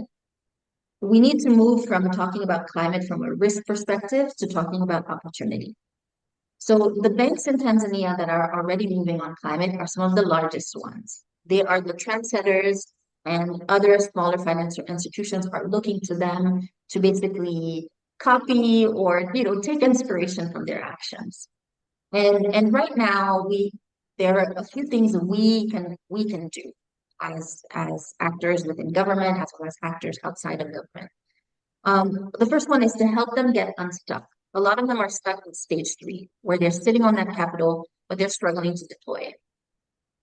we need to move from talking about climate from a risk perspective to talking about opportunity. So the banks in Tanzania that are already moving on climate are some of the largest ones. They are the trendsetters, and other smaller financial institutions are looking to them to basically copy or take inspiration from their actions. And right now there are a few things that we can do as actors within government as well as actors outside of government. The first one is to help them get unstuck. A lot of them are stuck in stage 3, where they're sitting on that capital, but they're struggling to deploy it.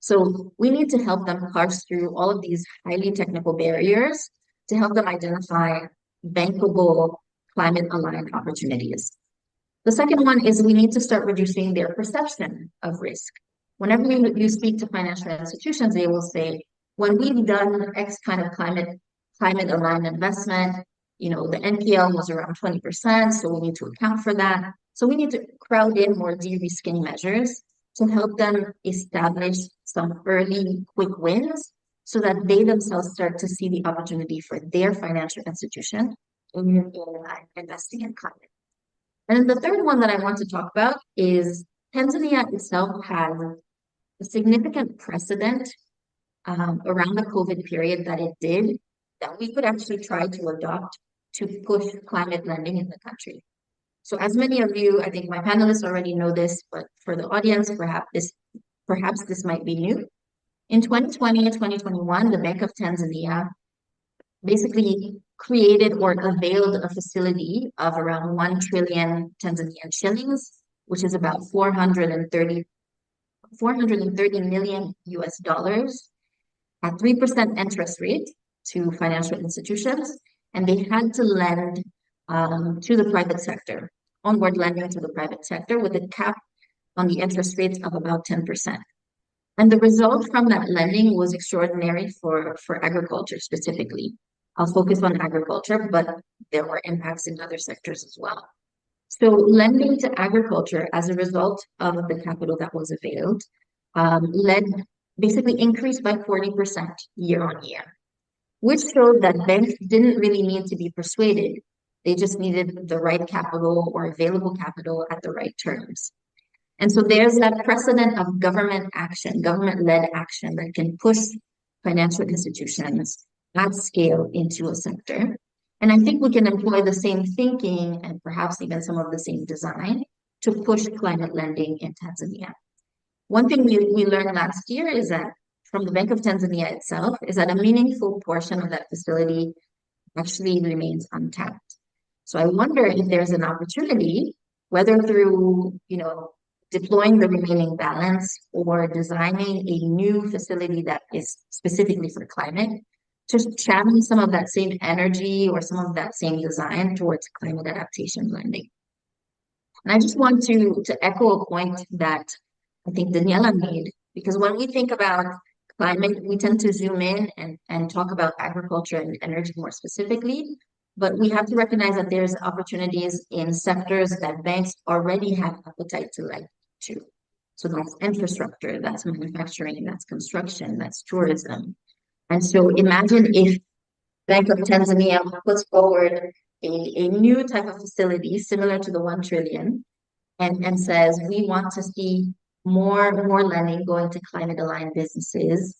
So we need to help them parse through all of these highly technical barriers to help them identify bankable climate-aligned opportunities. The second one is we need to start reducing their perception of risk. Whenever you speak to financial institutions, they will say, when we've done X kind of climate-aligned investment, the NPL was around 20%, so we need to account for that. So we need to crowd in more de-risking measures to help them establish some early quick wins so that they themselves start to see the opportunity for their financial institution in investing in climate. And then the third one that I want to talk about is Tanzania itself has a significant precedent around the COVID period that we could actually try to adopt to push climate lending in the country. So as many of you, I think my panelists already know this, but for the audience, perhaps this might be new. In 2020 and 2021, the Bank of Tanzania basically created or availed a facility of around 1 trillion Tanzanian shillings, which is about 430 million US dollars at 3% interest rate to financial institutions. And they had to lend to the private sector, onward lending to the private sector with a cap on the interest rates of about 10%. And the result from that lending was extraordinary for agriculture specifically. I'll focus on agriculture, but there were impacts in other sectors as well. So lending to agriculture as a result of the capital that was availed basically increased by 40% year on year, which showed that banks didn't really need to be persuaded. They just needed the right capital or available capital at the right terms. And so there's that precedent of government action, government-led action that can push financial institutions at scale into a sector. And I think we can employ the same thinking and perhaps even some of the same design to push climate lending in Tanzania. One thing we learned last year is that from the Bank of Tanzania itself is that a meaningful portion of that facility actually remains untapped. So I wonder if there's an opportunity, whether through, deploying the remaining balance or designing a new facility that is specifically for climate, to channel some of that same energy or some of that same design towards climate adaptation lending. And I just want to echo a point that I think Daniela made, because when we think about climate, we tend to zoom in and talk about agriculture and energy more specifically. But we have to recognize that there's opportunities in sectors that banks already have appetite to lend to. So that's infrastructure, that's manufacturing, that's construction, that's tourism. And so imagine if Bank of Tanzania puts forward a new type of facility similar to the 1 trillion and says, we want to see more lending going to climate aligned businesses,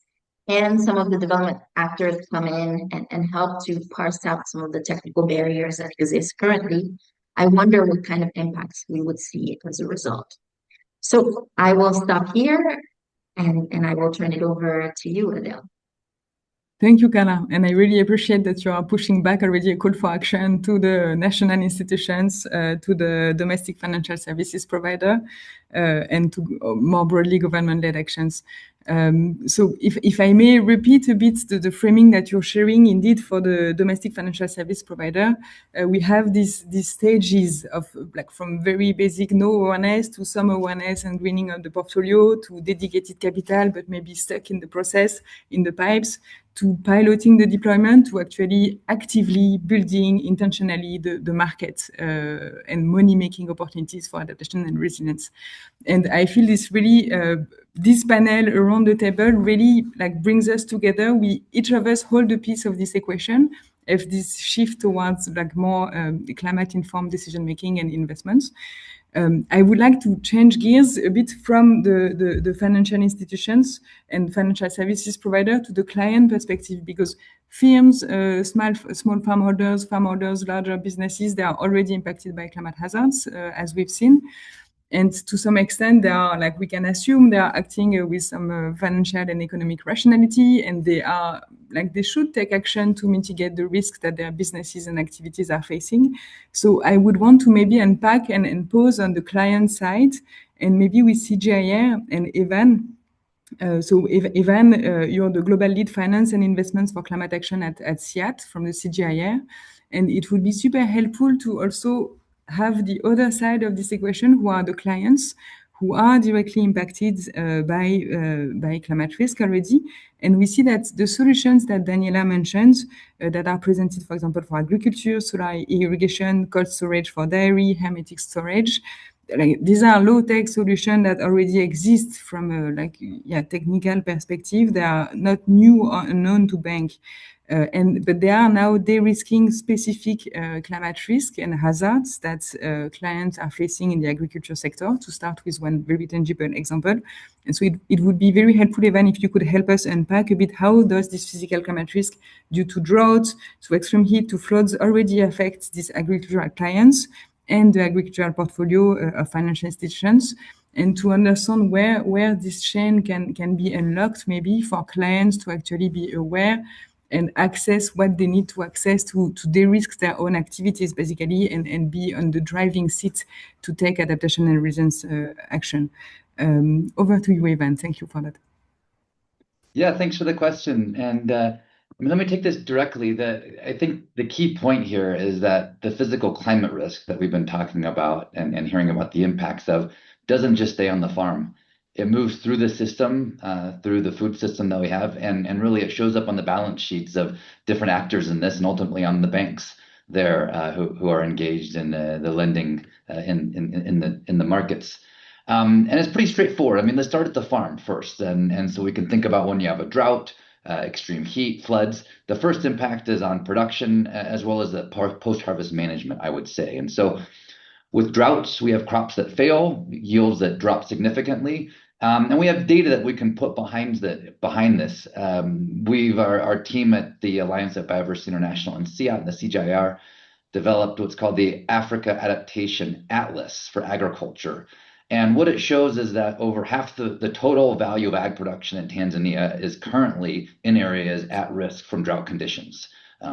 and some of the development actors come in and help to parse out some of the technical barriers that exist currently. I wonder what kind of impacts we would see as a result. So I will stop here and I will turn it over to you, Adele. Thank you, Carla. And I really appreciate that you are pushing back already a call for action to the national institutions, to the domestic financial services provider, and to more broadly government-led actions. So if I may repeat a bit the framing that you're sharing, indeed, for the domestic financial service provider, we have these stages of from very basic no awareness to some awareness and greening of the portfolio to dedicated capital, but maybe stuck in the process, in the pipes, to piloting the deployment, to actually actively building intentionally the market and money-making opportunities for adaptation and resilience. And I feel this really, this panel around the table really brings us together. Each of us hold a piece of this equation of this shift towards more climate-informed decision-making and investments. I would like to change gears a bit from the financial institutions and financial services provider to the client perspective, because firms, small farm holders, larger businesses, they are already impacted by climate hazards, as we've seen. And to some extent, they are, we can assume they are acting with some financial and economic rationality, and they are, they should take action to mitigate the risks that their businesses and activities are facing. So I would want to maybe unpack and pause on the client side, and maybe with CGIAR and Evan. So Evan, you're the Global Lead Finance and Investments for Climate Action at CIAT from the CGIAR. And it would be super helpful to also have the other side of this equation, who are the clients who are directly impacted by climate risk already. And we see that the solutions that Daniela mentioned that are presented, for example, for agriculture, solar irrigation, cold storage for dairy, hermetic storage, these are low-tech solutions that already exist from a technical perspective. They are not new or unknown to bank. But they are now de-risking specific climate risk and hazards that clients are facing in the agriculture sector, to start with one very tangible example. And so it would be very helpful, Evan, if you could help us unpack a bit how does this physical climate risk due to drought, to extreme heat, to floods already affect these agricultural clients and the agricultural portfolio of financial institutions, and to understand where this chain can be unlocked, maybe for clients to actually be aware and access what they need to access to de-risk their own activities, basically, and be on the driving seat to take adaptation and resilience action. Over to you, Ivan. Thank you for that. Yeah, thanks for the question. And let me take this directly. I think the key point here is that the physical climate risk that we've been talking about and hearing about the impacts of doesn't just stay on the farm. It moves through the system, through the food system that we have, and really it shows up on the balance sheets of different actors in this, and ultimately on the banks there who are engaged in the lending in the markets. And it's pretty straightforward. I mean, let's start at the farm first. And so we can think about when you have a drought, extreme heat, floods. The first impact is on production as well as the post-harvest management, I would say. And so with droughts, we have crops that fail, yields that drop significantly. And we have data that we can put behind this. Our team at the Alliance of Biodiversity International and CIAT, the CGIAR, developed what's called the Africa Adaptation Atlas for agriculture. And what it shows is that over half the total value of ag production in Tanzania is currently in areas at risk from drought conditions.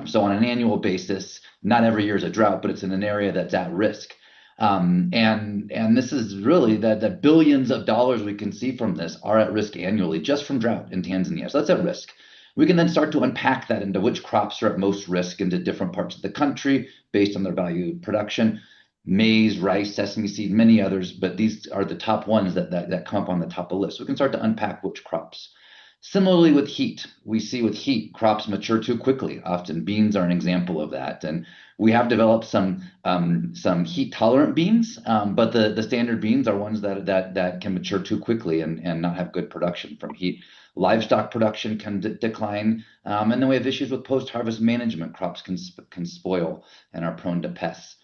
So on an annual basis, not every year is a drought, but it's in an area that's at risk. And this is really that billions of dollars we can see from this are at risk annually just from drought in Tanzania. So that's at risk. We can then start to unpack that into which crops are at most risk into different parts of the country based on their value of production. Maize, rice, sesame seed, many others, but these are the top ones that come up on the top of the list. So we can start to unpack which crops. Similarly with heat, we see with heat, crops mature too quickly. Often beans are an example of that. And we have developed some heat tolerant beans, but the standard beans are ones that can mature too quickly and not have good production from heat. Livestock production can decline. And then we have issues with post-harvest management. Crops can spoil and are prone to pests.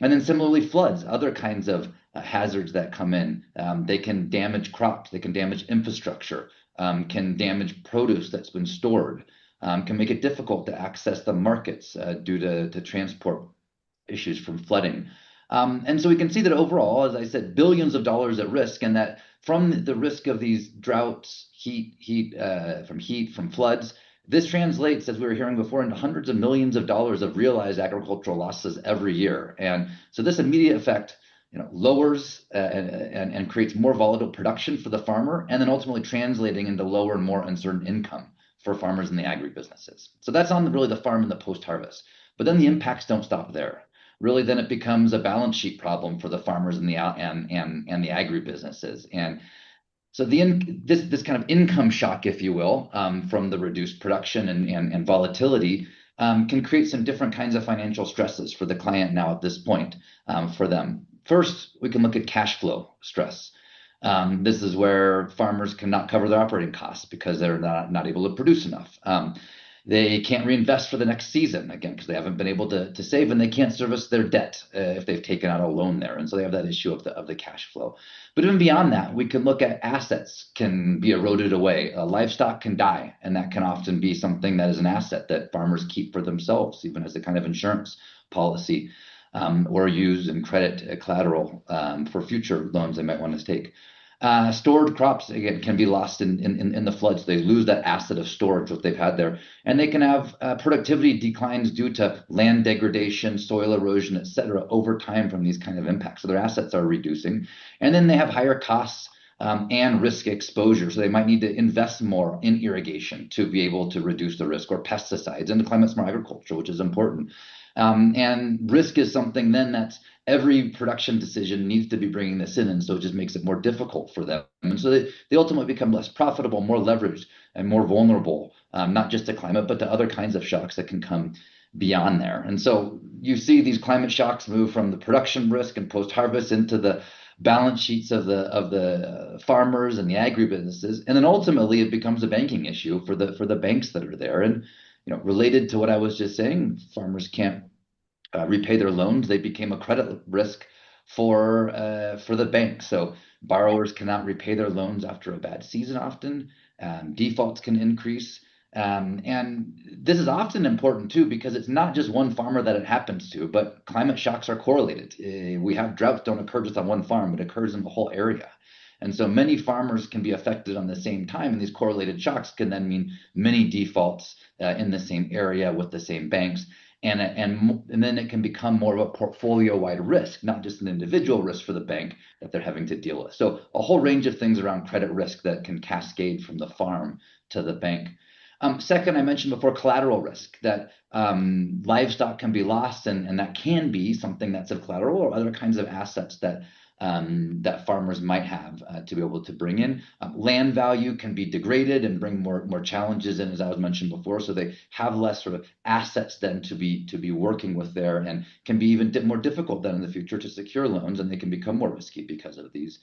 And then similarly, floods, other kinds of hazards that come in. They can damage crops, they can damage infrastructure, can damage produce that's been stored, can make it difficult to access the markets due to transport issues from flooding. And so we can see that overall, as I said, billions of dollars at risk, and that from the risk of these droughts, from floods, this translates, as we were hearing before, into hundreds of millions of dollars of realized agricultural losses every year. And so this immediate effect, lowers and creates more volatile production for the farmer, and then ultimately translating into lower and more uncertain income for farmers in the agribusinesses. So that's on really the farm and the post-harvest. But then the impacts don't stop there. Really, then it becomes a balance sheet problem for the farmers and the agribusinesses. And so this kind of income shock, if you will, from the reduced production and volatility can create some different kinds of financial stresses for the client now at this point for them. First, we can look at cash flow stress. This is where farmers cannot cover their operating costs because they're not able to produce enough. They can't reinvest for the next season, again, because they haven't been able to save, and they can't service their debt if they've taken out a loan there. And so they have that issue of the cash flow. But even beyond that, we can look at assets can be eroded away. Livestock can die, and that can often be something that is an asset that farmers keep for themselves, even as a kind of insurance policy, or use in credit collateral for future loans they might want to take. Stored crops, again, can be lost in the floods. They lose that asset of storage that they've had there. And they can have productivity declines due to land degradation, soil erosion, et cetera, over time from these kind of impacts. So their assets are reducing. And then they have higher costs and risk exposure. So they might need to invest more in irrigation to be able to reduce the risk, or pesticides into climate smart agriculture, which is important. And risk is something then that's every production decision needs to be bringing this in, and so it just makes it more difficult for them. And so they ultimately become less profitable, more leveraged, and more vulnerable, not just to climate, but to other kinds of shocks that can come beyond there. And so you see these climate shocks move from the production risk and post-harvest into the balance sheets of the farmers and the agribusinesses, and then ultimately it becomes a banking issue for the banks that are there. And related to what I was just saying, farmers can't repay their loans. They became a credit risk for the bank. So borrowers cannot repay their loans after a bad season often. Defaults can increase. And this is often important too, because it's not just one farmer that it happens to, but climate shocks are correlated. We have droughts don't occur just on one farm, but occurs in the whole area. And so many farmers can be affected on the same time, and these correlated shocks can then mean many defaults in the same area with the same banks. And then it can become more of a portfolio-wide risk, not just an individual risk for the bank that they're having to deal with. So a whole range of things around credit risk that can cascade from the farm to the bank. Second, I mentioned before collateral risk, that livestock can be lost, and that can be something that's of collateral or other kinds of assets that that farmers might have to be able to bring in. Land value can be degraded and bring more challenges in, as I was mentioned before. So they have less sort of assets then to be working with there, and can be even more difficult then in the future to secure loans, and they can become more risky because of these.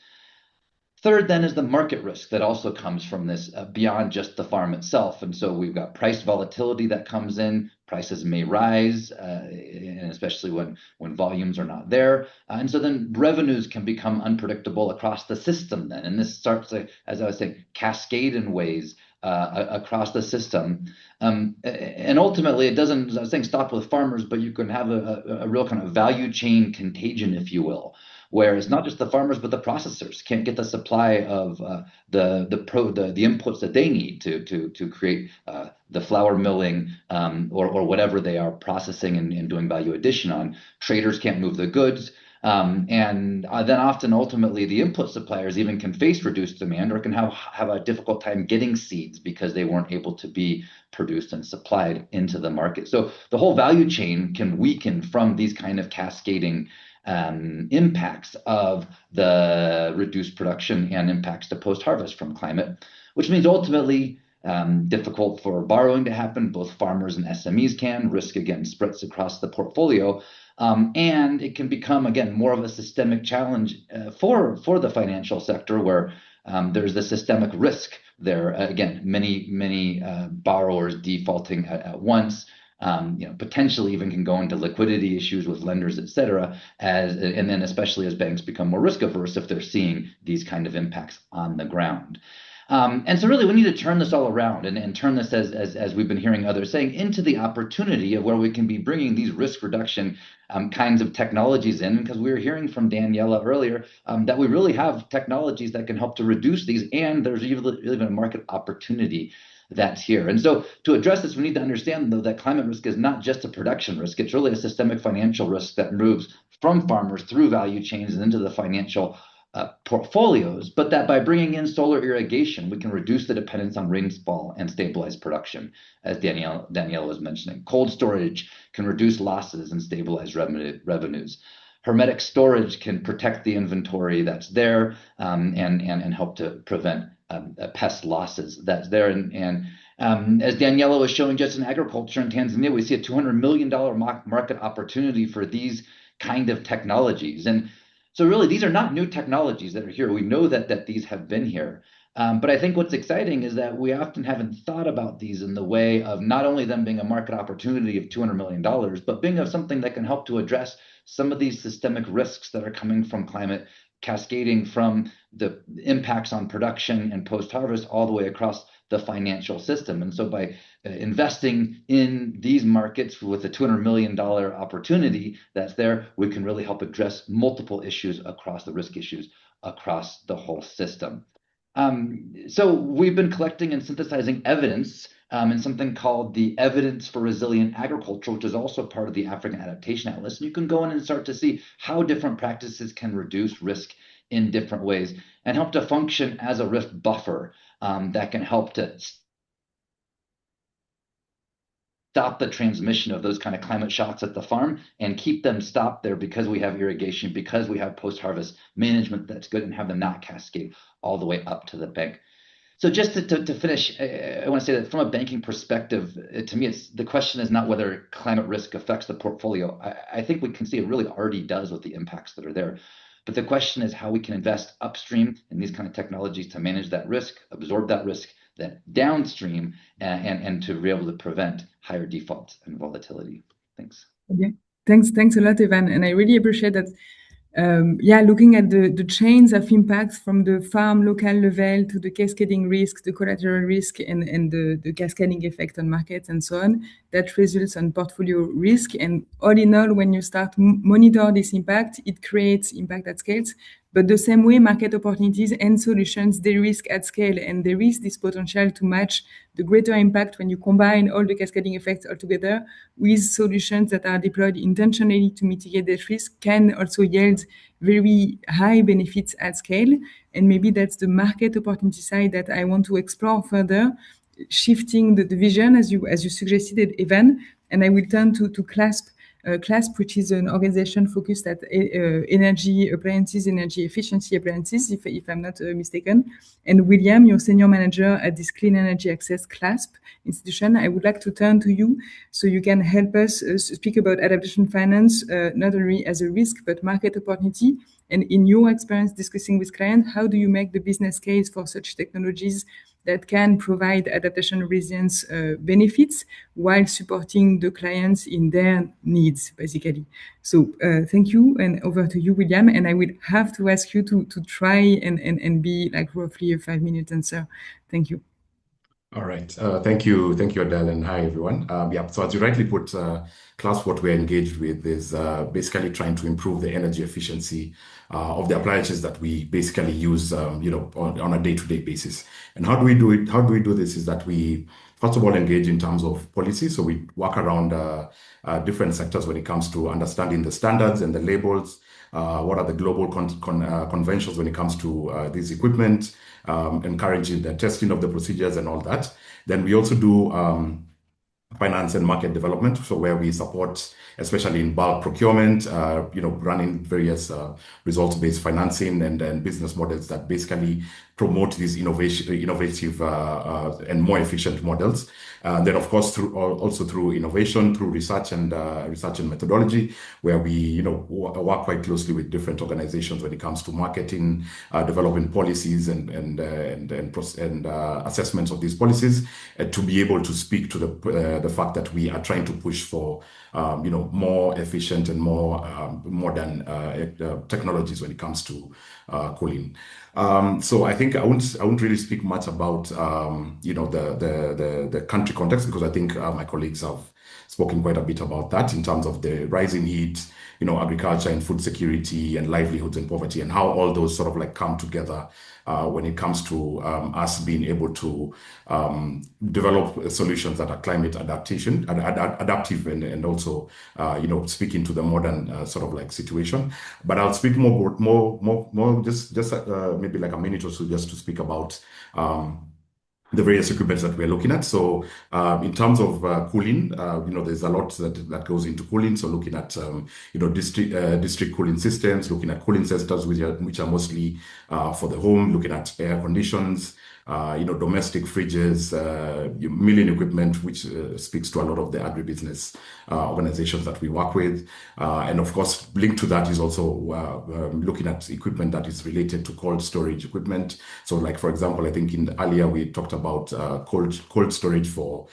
Third, then, is the market risk that also comes from this beyond just the farm itself. And so we've got price volatility that comes in. Prices may rise, and especially when volumes are not there. And so then revenues can become unpredictable across the system then. And this starts to, as I was saying, cascade in ways across the system. And ultimately, it doesn't, as I was saying, stop with farmers, but you can have a real kind of value chain contagion, if you will, where it's not just the farmers, but the processors can't get the supply of the inputs that they need to create the flour milling or whatever they are processing and doing value addition on. Traders can't move the goods. And then often, ultimately, the input suppliers even can face reduced demand or can have a difficult time getting seeds because they weren't able to be produced and supplied into the market. So the whole value chain can weaken from these kind of cascading impacts of the reduced production and impacts to post-harvest from climate, which means ultimately difficult for borrowing to happen. Both farmers and SMEs can. Risk, again, spreads across the portfolio. And it can become, again, more of a systemic challenge for the financial sector, where there's the systemic risk there. Again, many borrowers defaulting at once. Potentially even can go into liquidity issues with lenders, et cetera, and then especially as banks become more risk averse if they're seeing these kind of impacts on the ground. And so really we need to turn this all around and turn this, as we've been hearing others saying, into the opportunity of where we can be bringing these risk reduction kinds of technologies in, because we were hearing from Daniela earlier that we really have technologies that can help to reduce these, and there's even a market opportunity that's here. And so to address this, we need to understand, though, that climate risk is not just a production risk. It's really a systemic financial risk that moves from farmers through value chains and into the financial portfolios, but that by bringing in solar irrigation, we can reduce the dependence on rainfall and stabilize production, as Danielle was mentioning. Cold storage can reduce losses and stabilize revenues. Hermetic storage can protect the inventory that's there and help to prevent pest losses that's there. And as Daniela was showing, just in agriculture in Tanzania, we see a $200 million market opportunity for these kind of technologies. And so really, these are not new technologies that are here. We know that these have been here. But I think what's exciting is that we often haven't thought about these in the way of not only them being a market opportunity of $200 million, but being of something that can help to address some of these systemic risks that are coming from climate, cascading from the impacts on production and post-harvest all the way across the financial system. And so by investing in these markets with a $200 million opportunity that's there, we can really help address multiple issues across the risk issues across the whole system. So we've been collecting and synthesizing evidence in something called the Evidence for Resilient Agriculture, which is also part of the African Adaptation Atlas. And you can go in and start to see how different practices can reduce risk in different ways and help to function as a risk buffer that can help to stop the transmission of those kind of climate shocks at the farm and keep them stopped there, because we have irrigation, because we have post-harvest management that's good, and have them not cascade all the way up to the bank. So just to finish, I want to say that from a banking perspective, to me, the question is not whether climate risk affects the portfolio. I think we can see it really already does with the impacts that are there. But the question is how we can invest upstream in these kind of technologies to manage that risk, absorb that risk, then downstream, and to be able to prevent higher defaults and volatility. Thanks. Okay. Thanks a lot, Evan. And I really appreciate that. Looking at the chains of impacts from the farm local level to the cascading risk, the collateral risk, and the cascading effect on markets and so on, that results on portfolio risk. And all in all, when you start monitor this impact, it creates impact at scales, But the same way, market opportunities and solutions, they risk at scale, and there is this potential to match the greater impact when you combine all the cascading effects all together with solutions that are deployed intentionally to mitigate that risk, can also yield very high benefits at scale. And maybe that's the market opportunity side that I want to explore further, shifting the vision as you suggested, Evan. And I will turn to CLASP. CLASP, which is an organization focused at energy appliances, energy efficiency appliances, if I'm not mistaken. And William, your senior manager at this Clean Energy Access CLASP institution, I would like to turn to you so you can help us speak about adaptation finance, not only as a risk, but market opportunity. And in your experience discussing with clients, how do you make the business case for such technologies that can provide adaptation resilience benefits while supporting the clients in their needs, basically? So thank you, and over to you, William. And I will have to ask you to try and be like roughly a 5-minute answer. Thank you. All right. Thank you, Adele, and hi, everyone. So as you rightly put, CLASP, what we're engaged with is basically trying to improve the energy efficiency of the appliances that we basically use, on a day-to-day basis. And how do we do it? How do we do this? Is that we, first of all, engage in terms of policy. So we work around different sectors when it comes to understanding the standards and the labels. What are the global conventions when it comes to this equipment, encouraging the testing of the procedures and all that. Then we also do finance and market development, so where we support, especially in bulk procurement, running various results-based financing and business models that basically promote these innovative and more efficient models. Then, of course, through innovation, through research and methodology, where we work quite closely with different organizations when it comes to marketing, developing policies and assessments of these policies, to be able to speak to the fact that we are trying to push for more efficient and more modern technologies when it comes to cooling. So I think I won't really speak much about the country context, because I think my colleagues have spoken quite a bit about that in terms of the rising heat, agriculture and food security and livelihoods and poverty, and how all those sort of like come together when it comes to us being able to develop solutions that are climate adaptive and also speaking to the modern sort of like situation. But I'll speak more just maybe like a minute or so just to speak about the various equipments that we're looking at. So in terms of cooling, there's a lot that goes into cooling. So looking at district cooling systems, looking at cooling systems which are mostly for the home, looking at air conditions, domestic fridges, milling equipment, which speaks to a lot of the agribusiness organizations that we work with. And of course, linked to that is also looking at equipment that is related to cold storage equipment. So like, for example, I think earlier we talked about cold storage for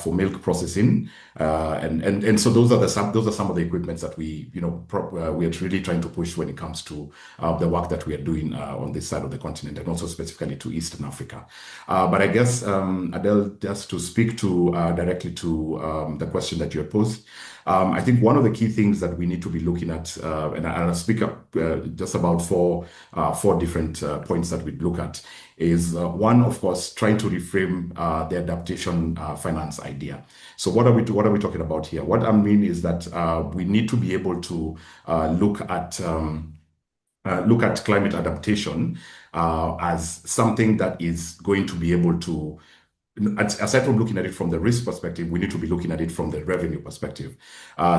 milk processing. And so those are some of the equipments that we are really trying to push when it comes to the work that we are doing on this side of the continent, and also specifically to Eastern Africa. But I guess, Adele, just to speak directly to the question that you have posed, I think one of the key things that we need to be looking at, and I'll speak up just about four different points that we look at, is one, of course, trying to reframe the adaptation finance idea. So what are we talking about here? What I mean is that we need to be able to look at climate adaptation as something that is going to be able to, aside from looking at it from the risk perspective, we need to be looking at it from the revenue perspective.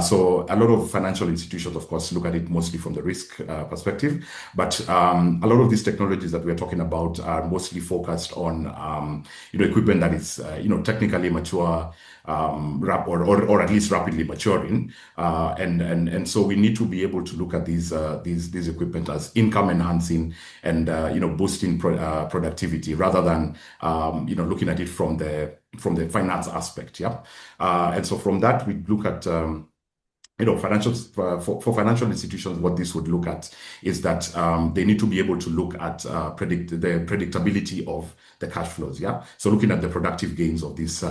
So a lot of financial institutions, of course, look at it mostly from the risk perspective, but a lot of these technologies that we're talking about are mostly focused on equipment that is technically mature, or at least rapidly maturing, and so we need to be able to look at these equipment as income enhancing and boosting productivity, rather than looking at it from the finance aspect. Yeah, and so from that we look at for financial institutions, what this would look at is that they need to be able to look at the predictability of the cash flows. Yeah, so looking at the productive gains of this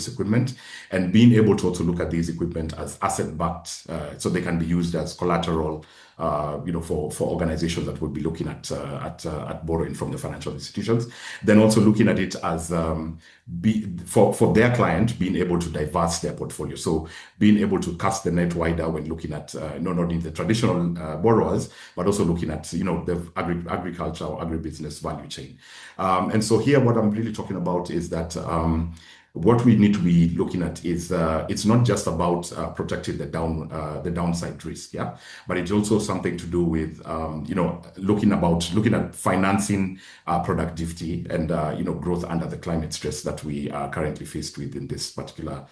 equipment, and being able to also look at these equipment as asset backed, so they can be used as collateral for organizations that would be looking at borrowing from the financial institutions. Then also looking at it as for their client being able to diverse their portfolio. So being able to cast the net wider when looking at not only the traditional borrowers, but also looking at the agriculture or agribusiness value chain. And so here, what I'm really talking about is that what we need to be looking at is it's not just about protecting the downside risk, but it's also something to do with looking at financing productivity and growth under the climate stress that we are currently faced with in this particular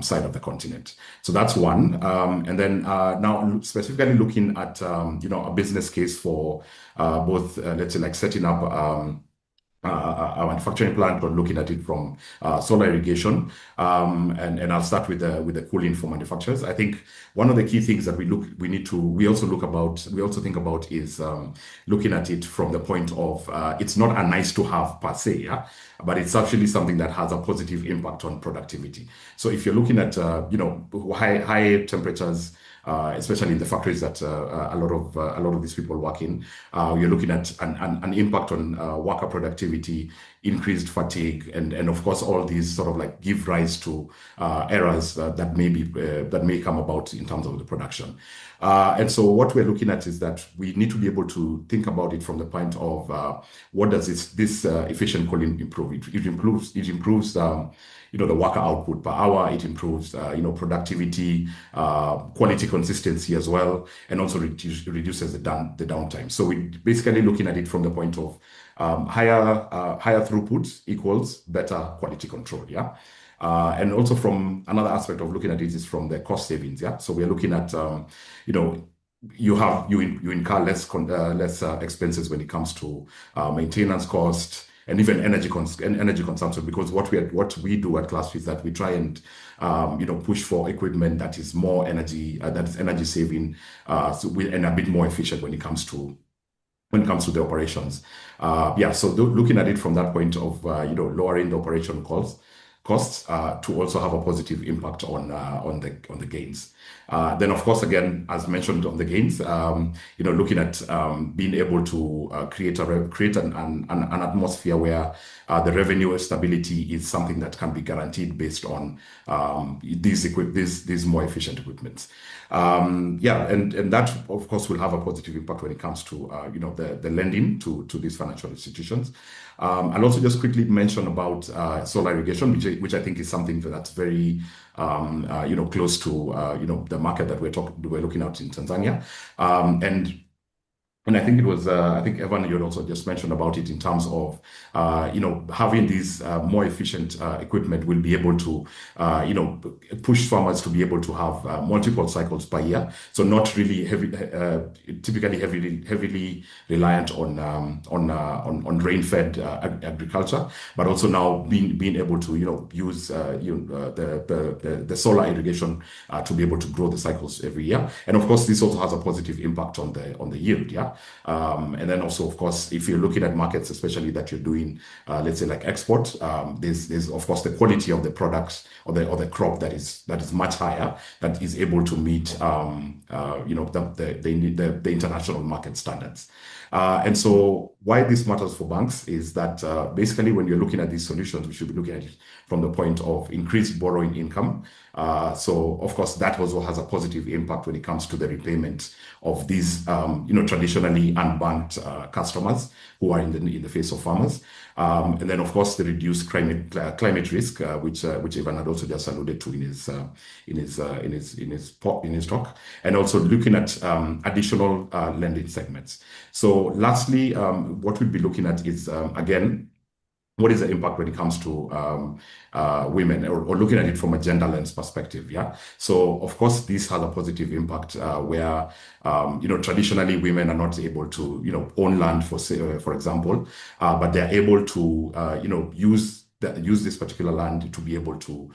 side of the continent. So that's one. And then now specifically looking at a business case for both let's say like setting up our manufacturing plant, or looking at it from solar irrigation, and I'll start with the cooling for manufacturers. I think one of the key things that we also think about is looking at it from the point of it's not a nice to have per se, but it's actually something that has a positive impact on productivity. So if you're looking at high temperatures, especially in the factories that a lot of these people work in, you're looking at an impact on worker productivity, increased fatigue, and of course all these sort of like give rise to errors that may come about in terms of the production. And so what we're looking at is that we need to be able to think about it from the point of what does this efficient cooling improve? It improves the worker output per hour. It improves productivity, quality consistency as well, and also reduces the downtime. So we're basically looking at it from the point of higher throughput equals better quality control, and also from another aspect of looking at it is from the cost savings, So we're looking at you incur less expenses when it comes to maintenance cost and even energy consumption, because what we do at Class is that we try and push for equipment that is more energy saving, and a bit more efficient when it comes to the operations. So looking at it from that point of lowering the operation costs to also have a positive impact on the gains. Then of course, again, as mentioned on the gains, looking at being able to create an atmosphere where the revenue stability is something that can be guaranteed based on these more efficient equipments. And that of course will have a positive impact when it comes to the lending to these financial institutions. I'll also just quickly mention about solar irrigation, which I think is something that's very close to the market that we're looking at in Tanzania. And I think it was, I think Evan, you had also just mentioned about it in terms of, having these more efficient equipment will be able to, push farmers to be able to have multiple cycles per year. So not really typically heavily reliant on rain-fed agriculture, but also now being able to, use the solar irrigation to be able to grow the cycles every year. And of course, this also has a positive impact on the yield, and then also, of course, if you're looking at markets, especially that you're doing, let's say like export, there's of course the quality of the products or the crop that is much higher, that is able to meet the international market standards. And so why this matters for banks is that basically when you're looking at these solutions, we should be looking at it from the point of increased borrowing income. So of course that also has a positive impact when it comes to the repayment of these traditionally unbanked customers who are in the face of farmers. And then of course the reduced climate risk, which Ivan had also just alluded to in his talk, and also looking at additional lending segments. So lastly, what we'll be looking at is again, what is the impact when it comes to women, or looking at it from a gender lens perspective? So of course this has a positive impact where traditionally women are not able to own land for example, but they're able to use this particular land to be able to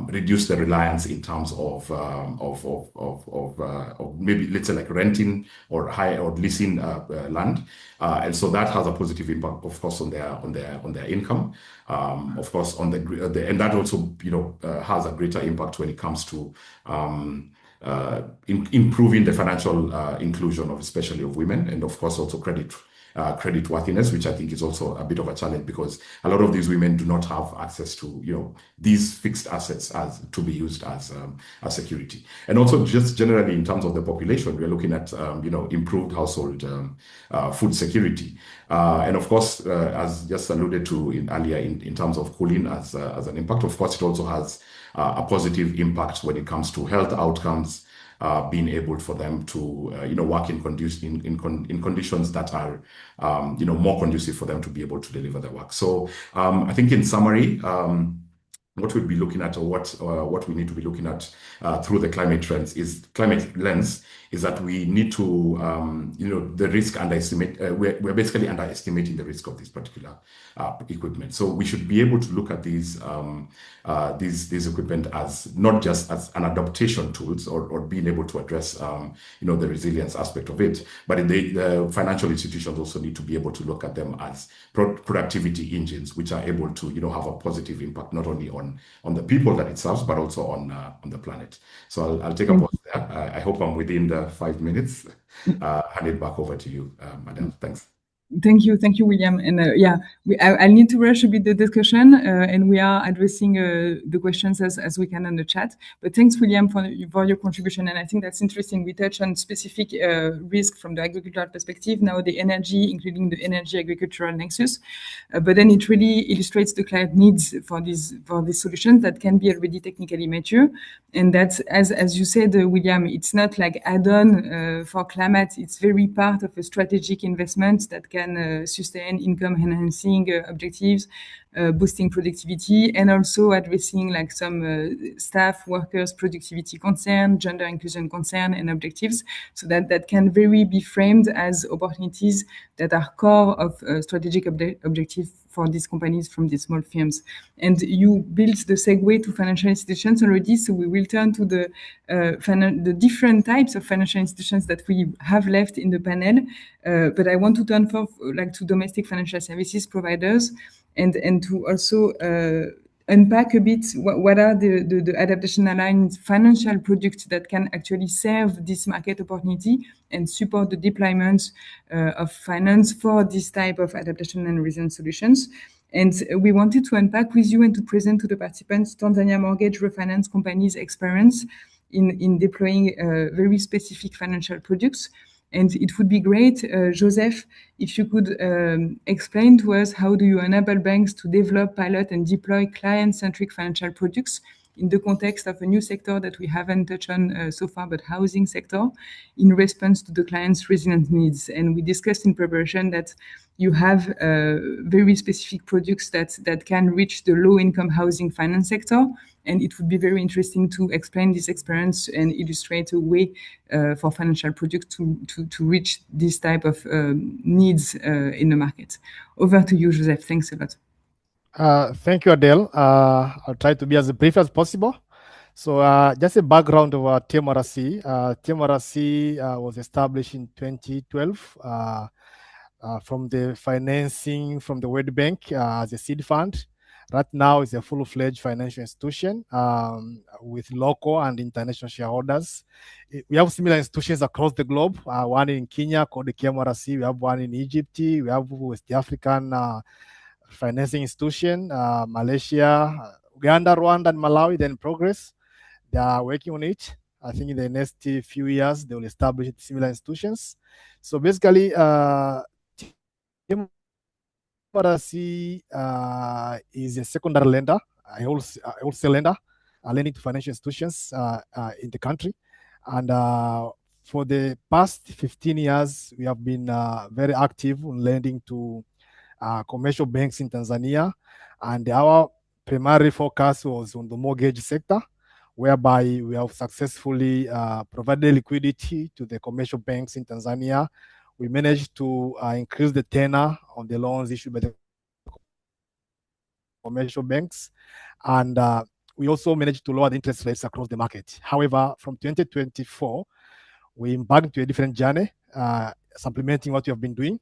reduce the reliance in terms of maybe let's say like renting or leasing land, and so that has a positive impact, of course, on their income, of course, and that also has a greater impact when it comes to improving the financial inclusion of especially of women, and of course also credit worthiness, which I think is also a bit of a challenge because a lot of these women do not have access to these fixed assets as to be used as security. And also just generally in terms of the population, we're looking at improved household food security, and of course as just alluded to earlier in terms of cooling as an impact. Of course, it also has a positive impact when it comes to health outcomes. Being able for them to work in conditions that are more conducive for them to be able to deliver their work. So I think in summary, what we'll be looking at, or what we need to be looking at through the climate lens is that we need to the risk underestimate. We're basically underestimating the risk of this particular equipment. So we should be able to look at these equipment as not just as an adaptation tools or being able to address the resilience aspect of it, but the financial institutions also need to be able to look at them as productivity engines, which are able to have a positive impact not only on the people that it serves, but also on the planet. So I'll take a pause there. I hope I'm within the 5 minutes. Hand it back over to you, Adele. Thanks. Thank you, William. And I need to rush a bit the discussion, and we are addressing the questions as we can on the chat. But thanks, William, for your contribution. And I think that's interesting. We touch on specific risk from the agricultural perspective, now the energy, including the energy agricultural nexus. But then it really illustrates the client needs for these solutions that can be already technically mature. And that's, as you said, William, it's not like add-on for climate. It's very part of a strategic investment that can sustain income-enhancing objectives, boosting productivity, and also addressing like some staff workers' productivity concern, gender inclusion concern, and objectives. So that can very be framed as opportunities that are core of strategic objective for these companies from these small firms. And you built the segue to financial institutions already, so we will turn to the different types of financial institutions that we have left in the panel. But I want to turn to domestic financial services providers and to also unpack a bit what are the adaptation aligned financial products that can actually serve this market opportunity and support the deployment of finance for this type of adaptation and resilience solutions. And we wanted to unpack with you and to present to the participants Tanzania mortgage refinance companies' experience in deploying very specific financial products. And it would be great, Joseph, if you could explain to us how do you enable banks to develop, pilot, and deploy client-centric financial products in the context of a new sector that we haven't touched on so far, but housing sector, in response to the client's resilient needs. And we discussed in preparation that you have very specific products that can reach the low-income housing finance sector. And it would be very interesting to explain this experience and illustrate a way for financial products to reach this type of needs in the market. Over to you, Joseph. Thanks a lot. Thank you, Adele. I'll try to be as brief as possible. So just a background of TMRC. TMRC was established in 2012 from the financing from the World Bank as a seed fund. Right now, it's a full-fledged financial institution with local and international shareholders. We have similar institutions across the globe. One in Kenya called the KMRC. We have one in Egypt. We have West African financing institution, Malaysia, Uganda, Rwanda, and Malawi. They're in progress. They are working on it. I think in the next few years, they will establish similar institutions. So basically, TMRC is a secondary lender, a wholesale lender, lending to financial institutions in the country. And for the past 15 years, we have been very active in lending to commercial banks in Tanzania. And our primary focus was on the mortgage sector, whereby we have successfully provided liquidity to the commercial banks in Tanzania. We managed to increase the tenor of the loans issued by the commercial banks. And we also managed to lower the interest rates across the market. However, from 2024, we embarked into a different journey, supplementing what we have been doing.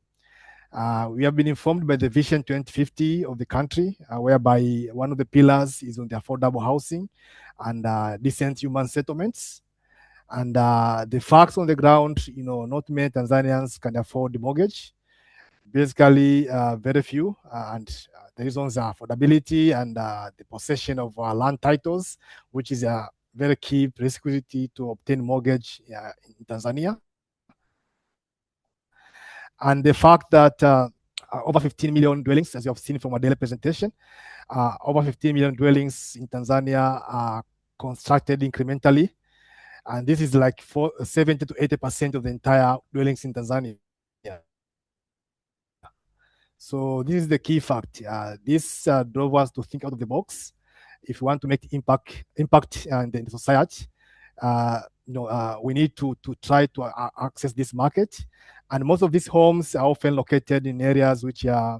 We have been informed by the Vision 2050 of the country, whereby one of the pillars is on the affordable housing and decent human settlements. And the facts on the ground, not many Tanzanians can afford the mortgage. Basically, very few, and the reasons are affordability and the possession of land titles, which is a very key prerequisite to obtain mortgage in Tanzania. And the fact that over 15 million dwellings, as you have seen from our daily presentation, over 15 million dwellings in Tanzania are constructed incrementally. And this is like 70 to 80% of the entire dwellings in Tanzania. So this is the key fact. This drove us to think out of the box. If we want to make impact in the society, we need to try to access this market. And most of these homes are often located in areas which are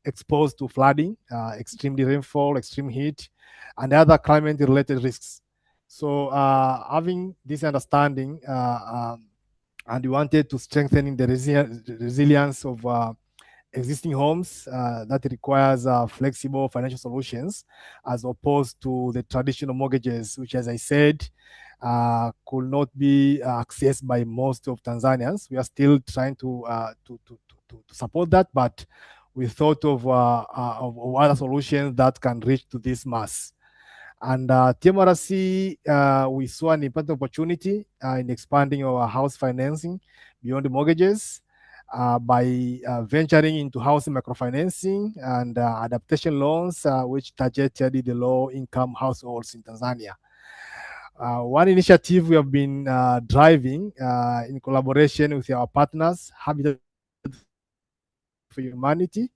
exposed to flooding, extreme rainfall, extreme heat, and other climate-related risks. So having this understanding, and we wanted to strengthen the resilience of existing homes that requires flexible financial solutions, as opposed to the traditional mortgages, which, as I said, could not be accessed by most of Tanzanians. We are still trying to support that, but we thought of other solutions that can reach to this mass. And TMRC, we saw an important opportunity in expanding our house financing beyond the mortgages by venturing into housing microfinancing and adaptation loans, which targeted the low-income households in Tanzania. One initiative we have been driving in collaboration with our partners, Habitat for Humanity,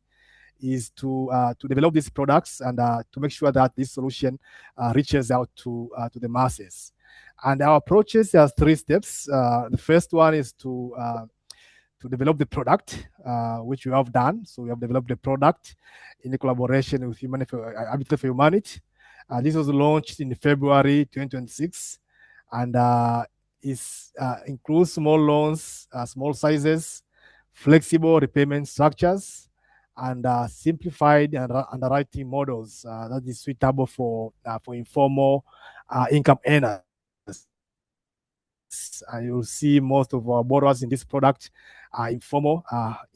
is to develop these products and to make sure that this solution reaches out to the masses. And our approaches have 3 steps. The first one is to develop the product, which we have done. So we have developed the product in collaboration with Habitat for Humanity. This was launched in February 2026, and includes small loans, small sizes, flexible repayment structures, and simplified underwriting models that is suitable for informal income earners. And you'll see most of our borrowers in this product are informal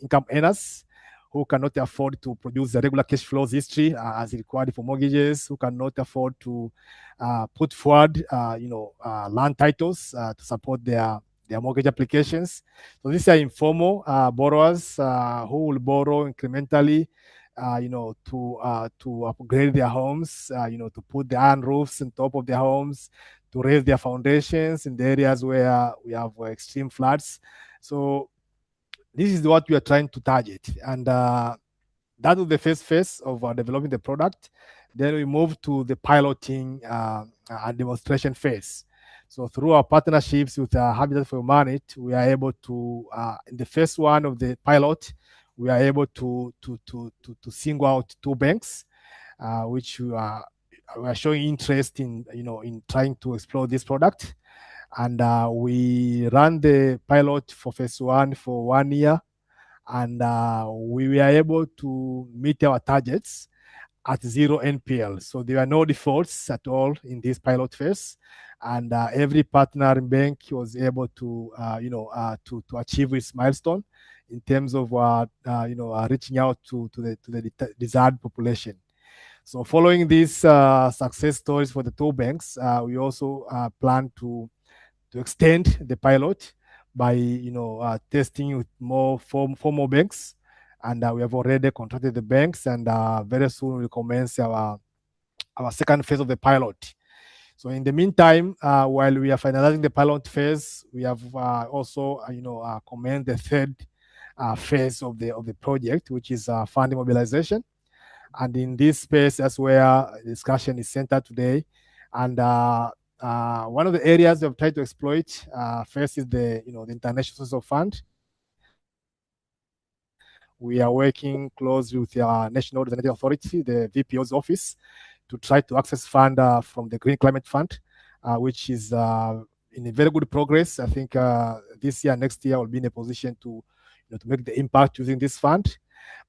income earners who cannot afford to produce the regular cash flows history as required for mortgages, who cannot afford to put forward, land titles to support their mortgage applications. So these are informal borrowers who will borrow incrementally, to upgrade their homes, to put the iron roofs on top of their homes, to raise their foundations in the areas where we have extreme floods. So this is what we are trying to target. And that was the first phase of developing the product. Then we moved to the piloting and demonstration phase. So through our partnerships with Habitat for Humanity, we are able to, in the first one of the pilot, we are able to single out 2 banks, which we are showing interest in, in trying to explore this product. And we ran the pilot for phase 1 for 1 year, and we were able to meet our targets at 0 NPL. So there are no defaults at all in this pilot phase, and every partner bank was able to, to achieve its milestone in terms of, reaching out to the desired population. So following these success stories for the 2 banks, we also plan to extend the pilot by testing with more formal banks, and we have already contracted the banks, and very soon we'll commence our second phase of the pilot. So in the meantime, while we are finalizing the pilot phase, we have also commenced the third phase of the project, which is funding mobilization. And in this space, that's where discussion is centered today. And one of the areas we have tried to exploit first is the International Social Fund. We are working closely with the National Representative Authority, the VPO's office, to try to access fund from the Green Climate Fund, which is in a very good progress. I think this year, next year, we'll be in a position to make the impact using this fund.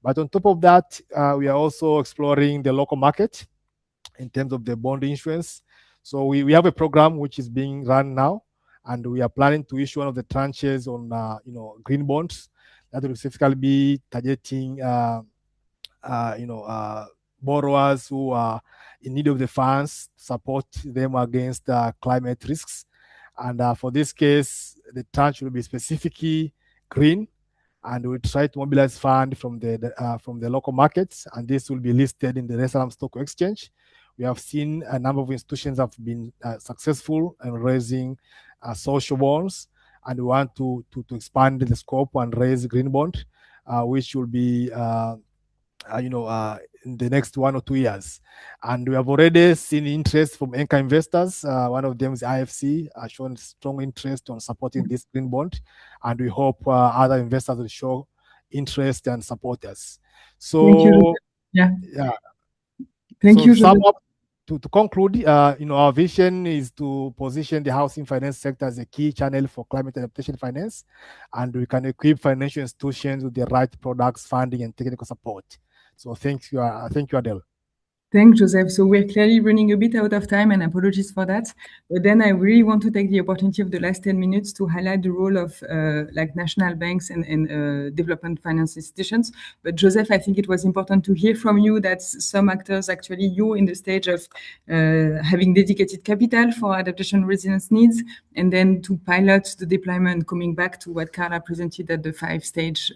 But on top of that, we are also exploring the local market in terms of the bond issuance. So we have a program which is being run now, and we are planning to issue one of the tranches on green bonds that will specifically be targeting borrowers who are in need of the funds, support them against climate risks. And for this case, the tranche will be specifically green, and we'll try to mobilize funds from the local markets, and this will be listed in the Dar es Salaam Stock Exchange. We have seen a number of institutions have been successful in raising social bonds, and we want to expand the scope and raise green bond, which will be in the next 1 or 2 years. And we have already seen interest from anchor investors. One of them is IFC, shown strong interest on supporting this green bond. And we hope other investors will show interest and support us. So, thank you. Yeah. Thank you. Sum up, to conclude, our vision is to position the housing finance sector as a key channel for climate adaptation finance, and we can equip financial institutions with the right products, funding, and technical support. So thank you, Adele. Thanks, Joseph. So we're clearly running a bit out of time, and apologies for that. But then I really want to take the opportunity of the last 10 minutes to highlight the role of national banks and development finance institutions. But Joseph, I think it was important to hear from you that some actors, actually you're in the stage of having dedicated capital for adaptation resilience needs, and then to pilot the deployment, coming back to what Carla presented at the 5-stage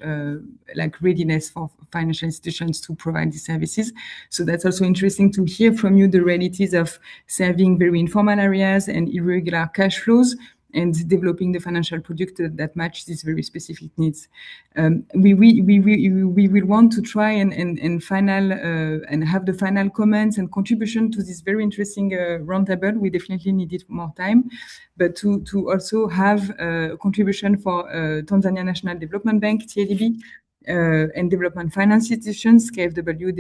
readiness for financial institutions to provide these services. So that's also interesting to hear from you the realities of serving very informal areas and irregular cash flows and developing the financial product that match these very specific needs. We will want to try and have the final comments and contribution to this very interesting roundtable. We definitely needed more time, but to also have a contribution for Tanzania National Development Bank, TADB, and development finance institutions, KfW,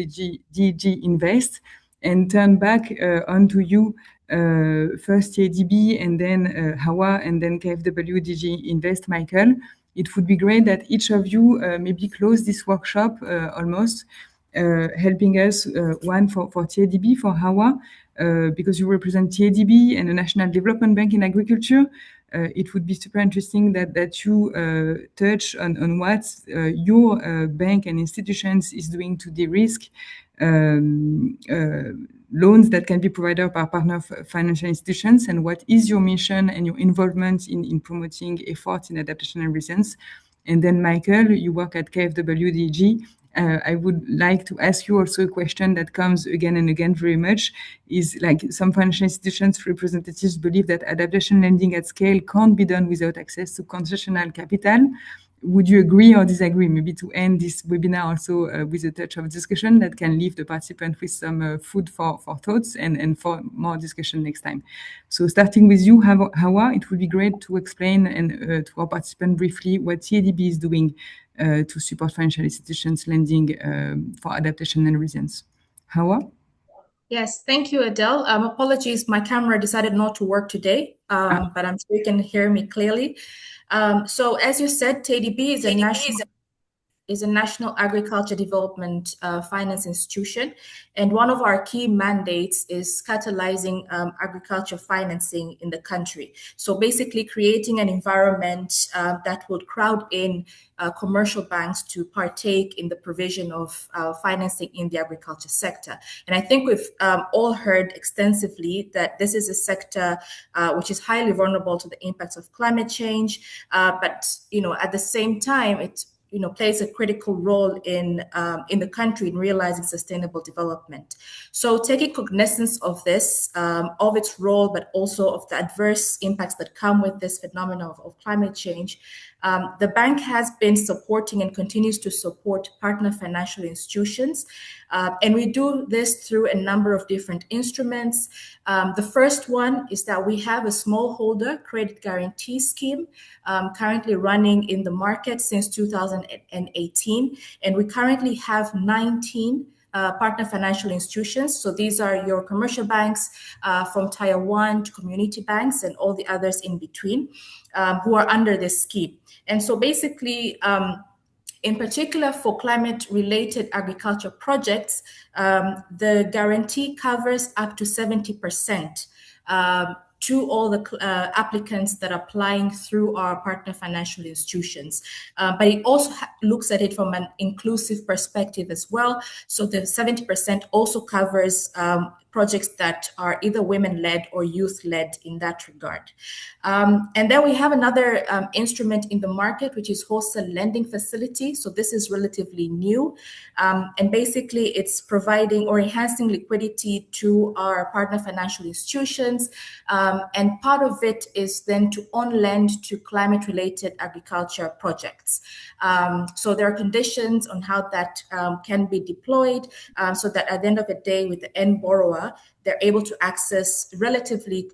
DG Invest, and turn back onto you, first TADB, and then Hawa, and then KfW, DG Invest, Michael. It would be great that each of you maybe close this workshop almost, helping us, one for TADB, for Hawa, because you represent TADB and the National Development Bank in agriculture. It would be super interesting that you touch on what your bank and institutions is doing to de-risk loans that can be provided by partner financial institutions, and what is your mission and your involvement in promoting efforts in adaptation and resilience. And then Michael, you work at KfWDG. I would like to ask you also a question that comes again and again very much, is like some financial institutions representatives believe that adaptation lending at scale can't be done without access to concessional capital. Would you agree or disagree? Maybe to end this webinar also with a touch of discussion that can leave the participant with some food for thoughts and for more discussion next time. So starting with you, Hawa, it would be great to explain and to our participant briefly what TADB is doing to support financial institutions lending for adaptation and resilience. Hawa? Yes, thank you, Adele. Apologies, my camera decided not to work today, but I'm sure you can hear me clearly. So as you said, TADB is a national agriculture development finance institution. And one of our key mandates is catalyzing agriculture financing in the country. So basically creating an environment that would crowd in commercial banks to partake in the provision of financing in the agriculture sector. And I think we've all heard extensively that this is a sector which is highly vulnerable to the impacts of climate change. But at the same time, it plays a critical role in the country in realizing sustainable development. So taking cognizance of this, of its role, but also of the adverse impacts that come with this phenomenon of climate change, the bank has been supporting and continues to support partner financial institutions. And we do this through a number of different instruments. The first one is that we have a smallholder credit guarantee scheme currently running in the market since 2018. And we currently have 19 partner financial institutions. So these are your commercial banks from Tier 1 to community banks and all the others in between who are under this scheme. And so basically, in particular for climate-related agriculture projects, the guarantee covers up to 70% to all the applicants that are applying through our partner financial institutions. But it also looks at it from an inclusive perspective as well. So the 70% also covers projects that are either women-led or youth-led in that regard. And then we have another instrument in the market, which is wholesale lending facility. So this is relatively new. And basically it's providing or enhancing liquidity to our partner financial institutions. And part of it is then to on-lend to climate-related agriculture projects. So there are conditions on how that can be deployed so that at the end of the day, with the end borrower, they're able to access relatively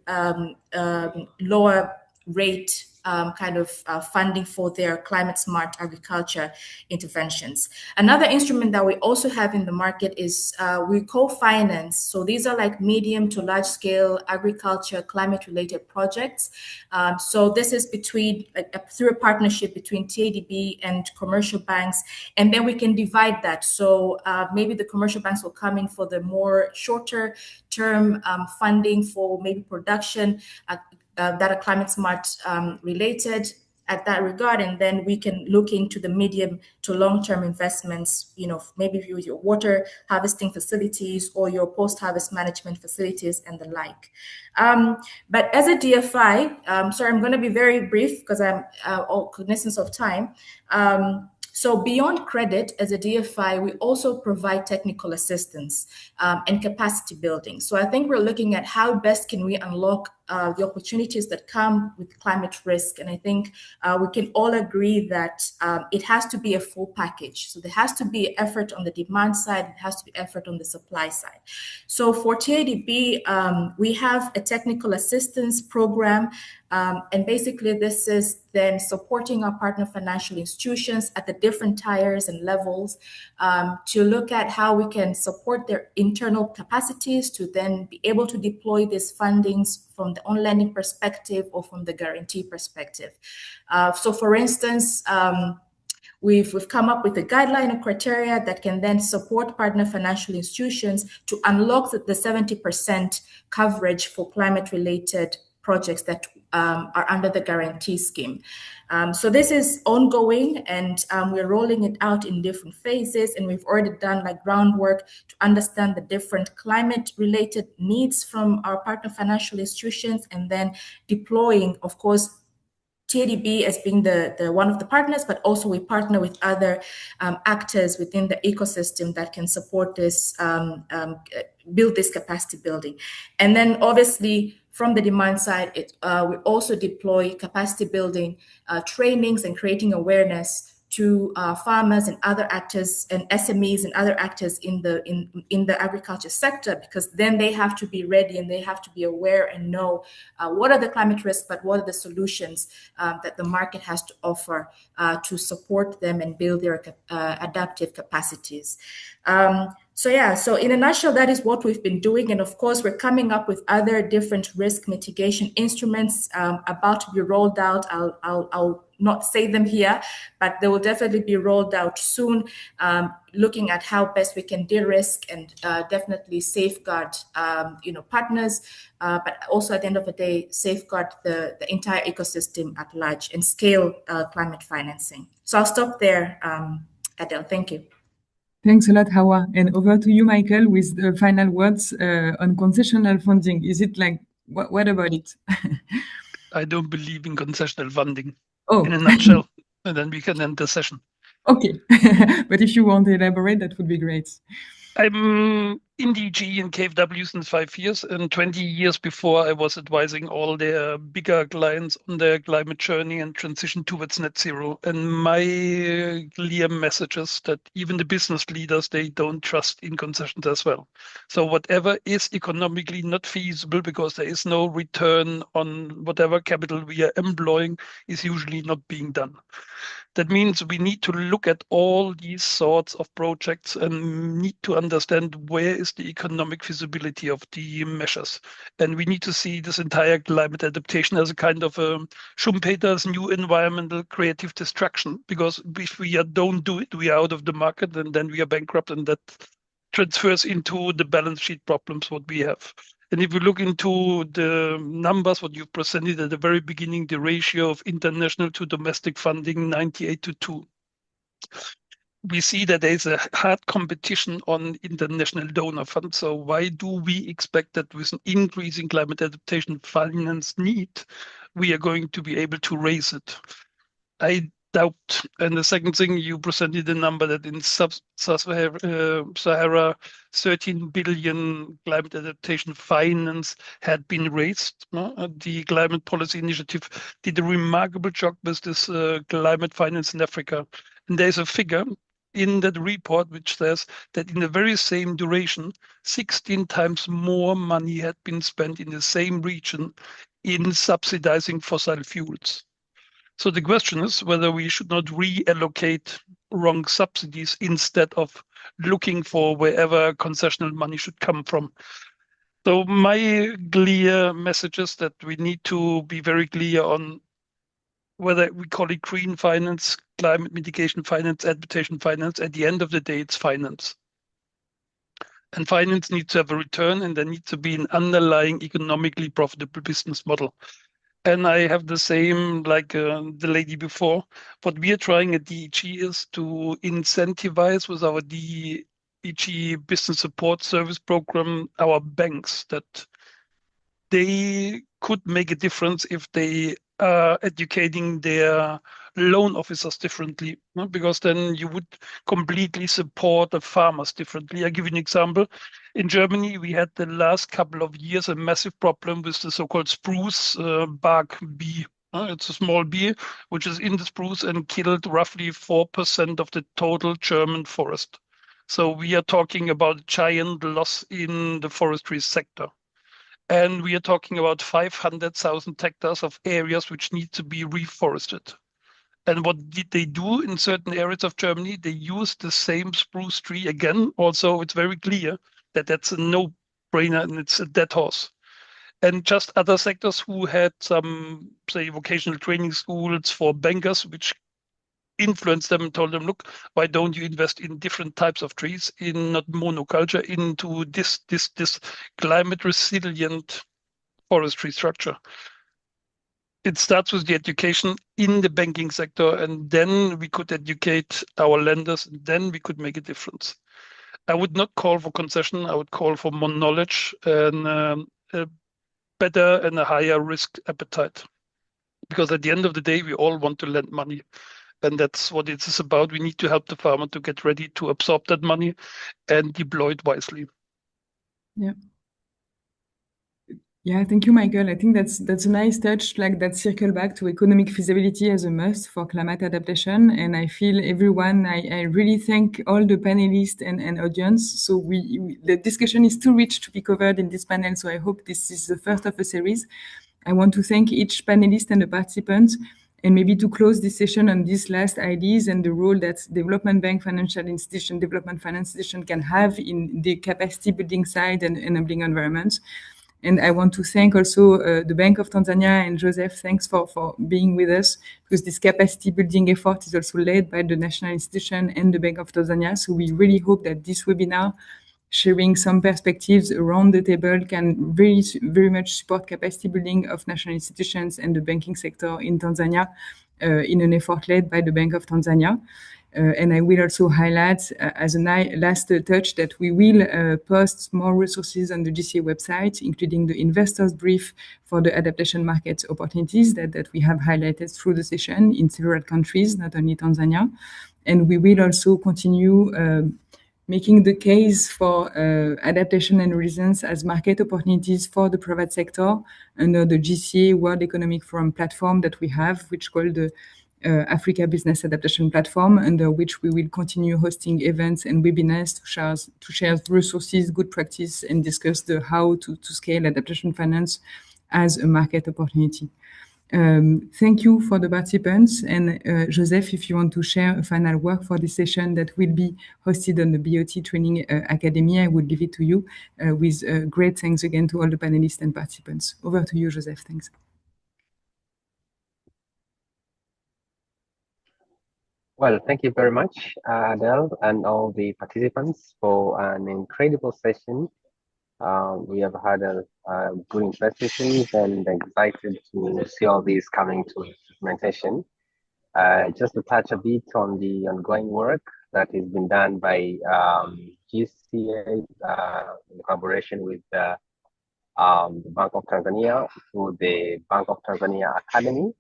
lower rate funding for their climate smart agriculture interventions. Another instrument that we also have in the market is we co-finance. So these are like medium to large scale agriculture climate related projects. So this is between through a partnership between TADB and commercial banks, and then we can divide that. So maybe the commercial banks will come in for the more shorter term funding for maybe production that are climate smart related at that regard, and then we can look into the medium to long-term investments, maybe with your water harvesting facilities or your post-harvest management facilities and the like. But as a DFI, sorry, I'm going to be very brief because I'm all cognizance of time. So beyond credit, as a DFI, we also provide technical assistance and capacity building. So I think we're looking at how best can we unlock the opportunities that come with climate risk. And I think we can all agree that it has to be a full package. So there has to be effort on the demand side, it has to be effort on the supply side. So for TADB, we have a technical assistance program. And basically this is then supporting our partner financial institutions at the different tiers and levels to look at how we can support their internal capacities to then be able to deploy these fundings from the on-lending perspective or from the guarantee perspective. So for instance, we've come up with a guideline of criteria that can then support partner financial institutions to unlock the 70% coverage for climate-related projects that are under the guarantee scheme. So this is ongoing, and we're rolling it out in different phases, and we've already done groundwork to understand the different climate-related needs from our partner financial institutions, and then deploying, of course, TADB as being the one of the partners, but also we partner with other actors within the ecosystem that can support this, build this capacity building. And then obviously from the demand side, we also deploy capacity building trainings and creating awareness to farmers and other actors and SMEs and other actors in the agriculture sector, because then they have to be ready and they have to be aware and know what are the climate risks, but what are the solutions that the market has to offer to support them and build their adaptive capacities. So in a nutshell, that is what we've been doing. And of course, we're coming up with other different risk mitigation instruments about to be rolled out. I'll not say them here, but they will definitely be rolled out soon, looking at how best we can de-risk and definitely safeguard, partners, but also at the end of the day, safeguard the entire ecosystem at large and scale climate financing. So I'll stop there, Adele. Thank you. Thanks a lot, Hawa. And over to you, Michael, with the final words on concessional funding. Is it what about it? I don't believe in concessional funding in a nutshell, and then we can end the session. Okay, but if you want to elaborate, that would be great. I'm in DG and KfW since 5 years, and 20 years before I was advising all their bigger clients on their climate journey and transition towards net zero. And my clear message is that even the business leaders, they don't trust in concessions as well. So whatever is economically not feasible because there is no return on whatever capital we are employing is usually not being done. That means we need to look at all these sorts of projects and need to understand where is the economic feasibility of the measures. And we need to see this entire climate adaptation as a kind of Schumpeter's new environmental creative destruction, because if we don't do it, we are out of the market and then we are bankrupt, and that transfers into the balance sheet problems what we have. And if you look into the numbers, what you've presented at the very beginning, the ratio of international to domestic funding, 98-2. We see that there's a hard competition on international donor funds. So why do we expect that with an increasing climate adaptation finance need, we are going to be able to raise it? I doubt. And the second thing, you presented a number that in sub-Sahara, 13 billion climate adaptation finance had been raised. The Climate Policy Initiative did a remarkable job with this climate finance in Africa. And there's a figure in that report which says that in the very same duration, 16 times more money had been spent in the same region in subsidizing fossil fuels. So the question is whether we should not reallocate wrong subsidies instead of looking for wherever concessional money should come from. So my clear message is that we need to be very clear on whether we call it green finance, climate mitigation finance, adaptation finance. At the end of the day, it's finance. And finance needs to have a return, and there needs to be an underlying economically profitable business model. And I have the same like the lady before. What we are trying at DEG is to incentivize with our DEG business support service program our banks that they could make a difference if they are educating their loan officers differently, because then you would completely support the farmers differently. I give you an example. In Germany, we had the last couple of years a massive problem with the so-called spruce bark bee. It's a small bee which is in the spruce and killed roughly 4% of the total German forest. So we are talking about a giant loss in the forestry sector. And we are talking about 500,000 hectares of areas which need to be reforested. And what did they do in certain areas of Germany? They used the same spruce tree again. Also, it's very clear that that's a no-brainer and it's a dead horse. And just other sectors who had some, say, vocational training schools for bankers, which influenced them and told them, look, why don't you invest in different types of trees, in not monoculture, into this climate resilient forestry structure. It starts with the education in the banking sector, and then we could educate our lenders, and then we could make a difference. I would not call for concession. I would call for more knowledge and a better and a higher risk appetite. Because at the end of the day, we all want to lend money. And that's what it is about. We need to help the farmer to get ready to absorb that money and deploy it wisely. Yeah. Yeah, thank you, Michael. I think that's a nice touch, like that circle back to economic feasibility as a must for climate adaptation. And I feel everyone, I really thank all the panelists and audience. So the discussion is too rich to be covered in this panel. So I hope this is the first of a series. I want to thank each panelist and the participants. And maybe to close this session on these last ideas and the role that development bank, financial institution, development finance institution can have in the capacity building side and enabling environments. And I want to thank also the Bank of Tanzania and Joseph, thanks for being with us, because this capacity building effort is also led by the national institution and the Bank of Tanzania. So we really hope that this webinar, sharing some perspectives around the table, can very, very much support capacity building of national institutions and the banking sector in Tanzania in an effort led by the Bank of Tanzania. And I will also highlight as a last touch that we will post more resources on the GCA website, including the investors brief for the adaptation market opportunities that we have highlighted through the session in several countries, not only Tanzania. And we will also continue making the case for adaptation and resilience as market opportunities for the private sector under the GCA World Economic Forum platform that we have, which called the Africa Business Adaptation Platform, under which we will continue hosting events and webinars to share resources, good practice, and discuss the how to scale adaptation finance as a market opportunity. Thank you for the participants. And Joseph, if you want to share a final work for this session that will be hosted on the BOT Training Academy, I will give it to you with great thanks again to all the panelists and participants. Over to you, Joseph. Thanks. Well, thank you very much, Adele, and all the participants for an incredible session. We have had a good interest and excited to see all these coming to implementation. Just to touch a bit on the ongoing work that has been done by GCA in collaboration with the Bank of Tanzania through the Bank of Tanzania Academy,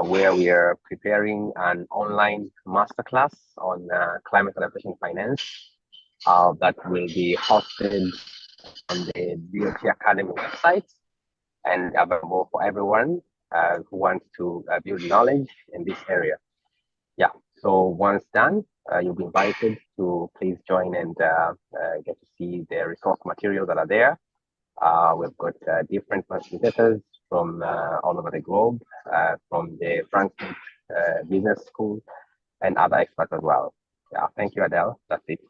where we are preparing an online masterclass on climate adaptation finance that will be hosted on the BOT Academy website and available for everyone who wants to build knowledge in this area. Yeah, so once done, you'll be invited to please join and get to see the resource materials that are there. We've got different facilitators from all over the globe, from the Frankfurt Business School and other experts as well. Yeah, thank you, Adele. That's it.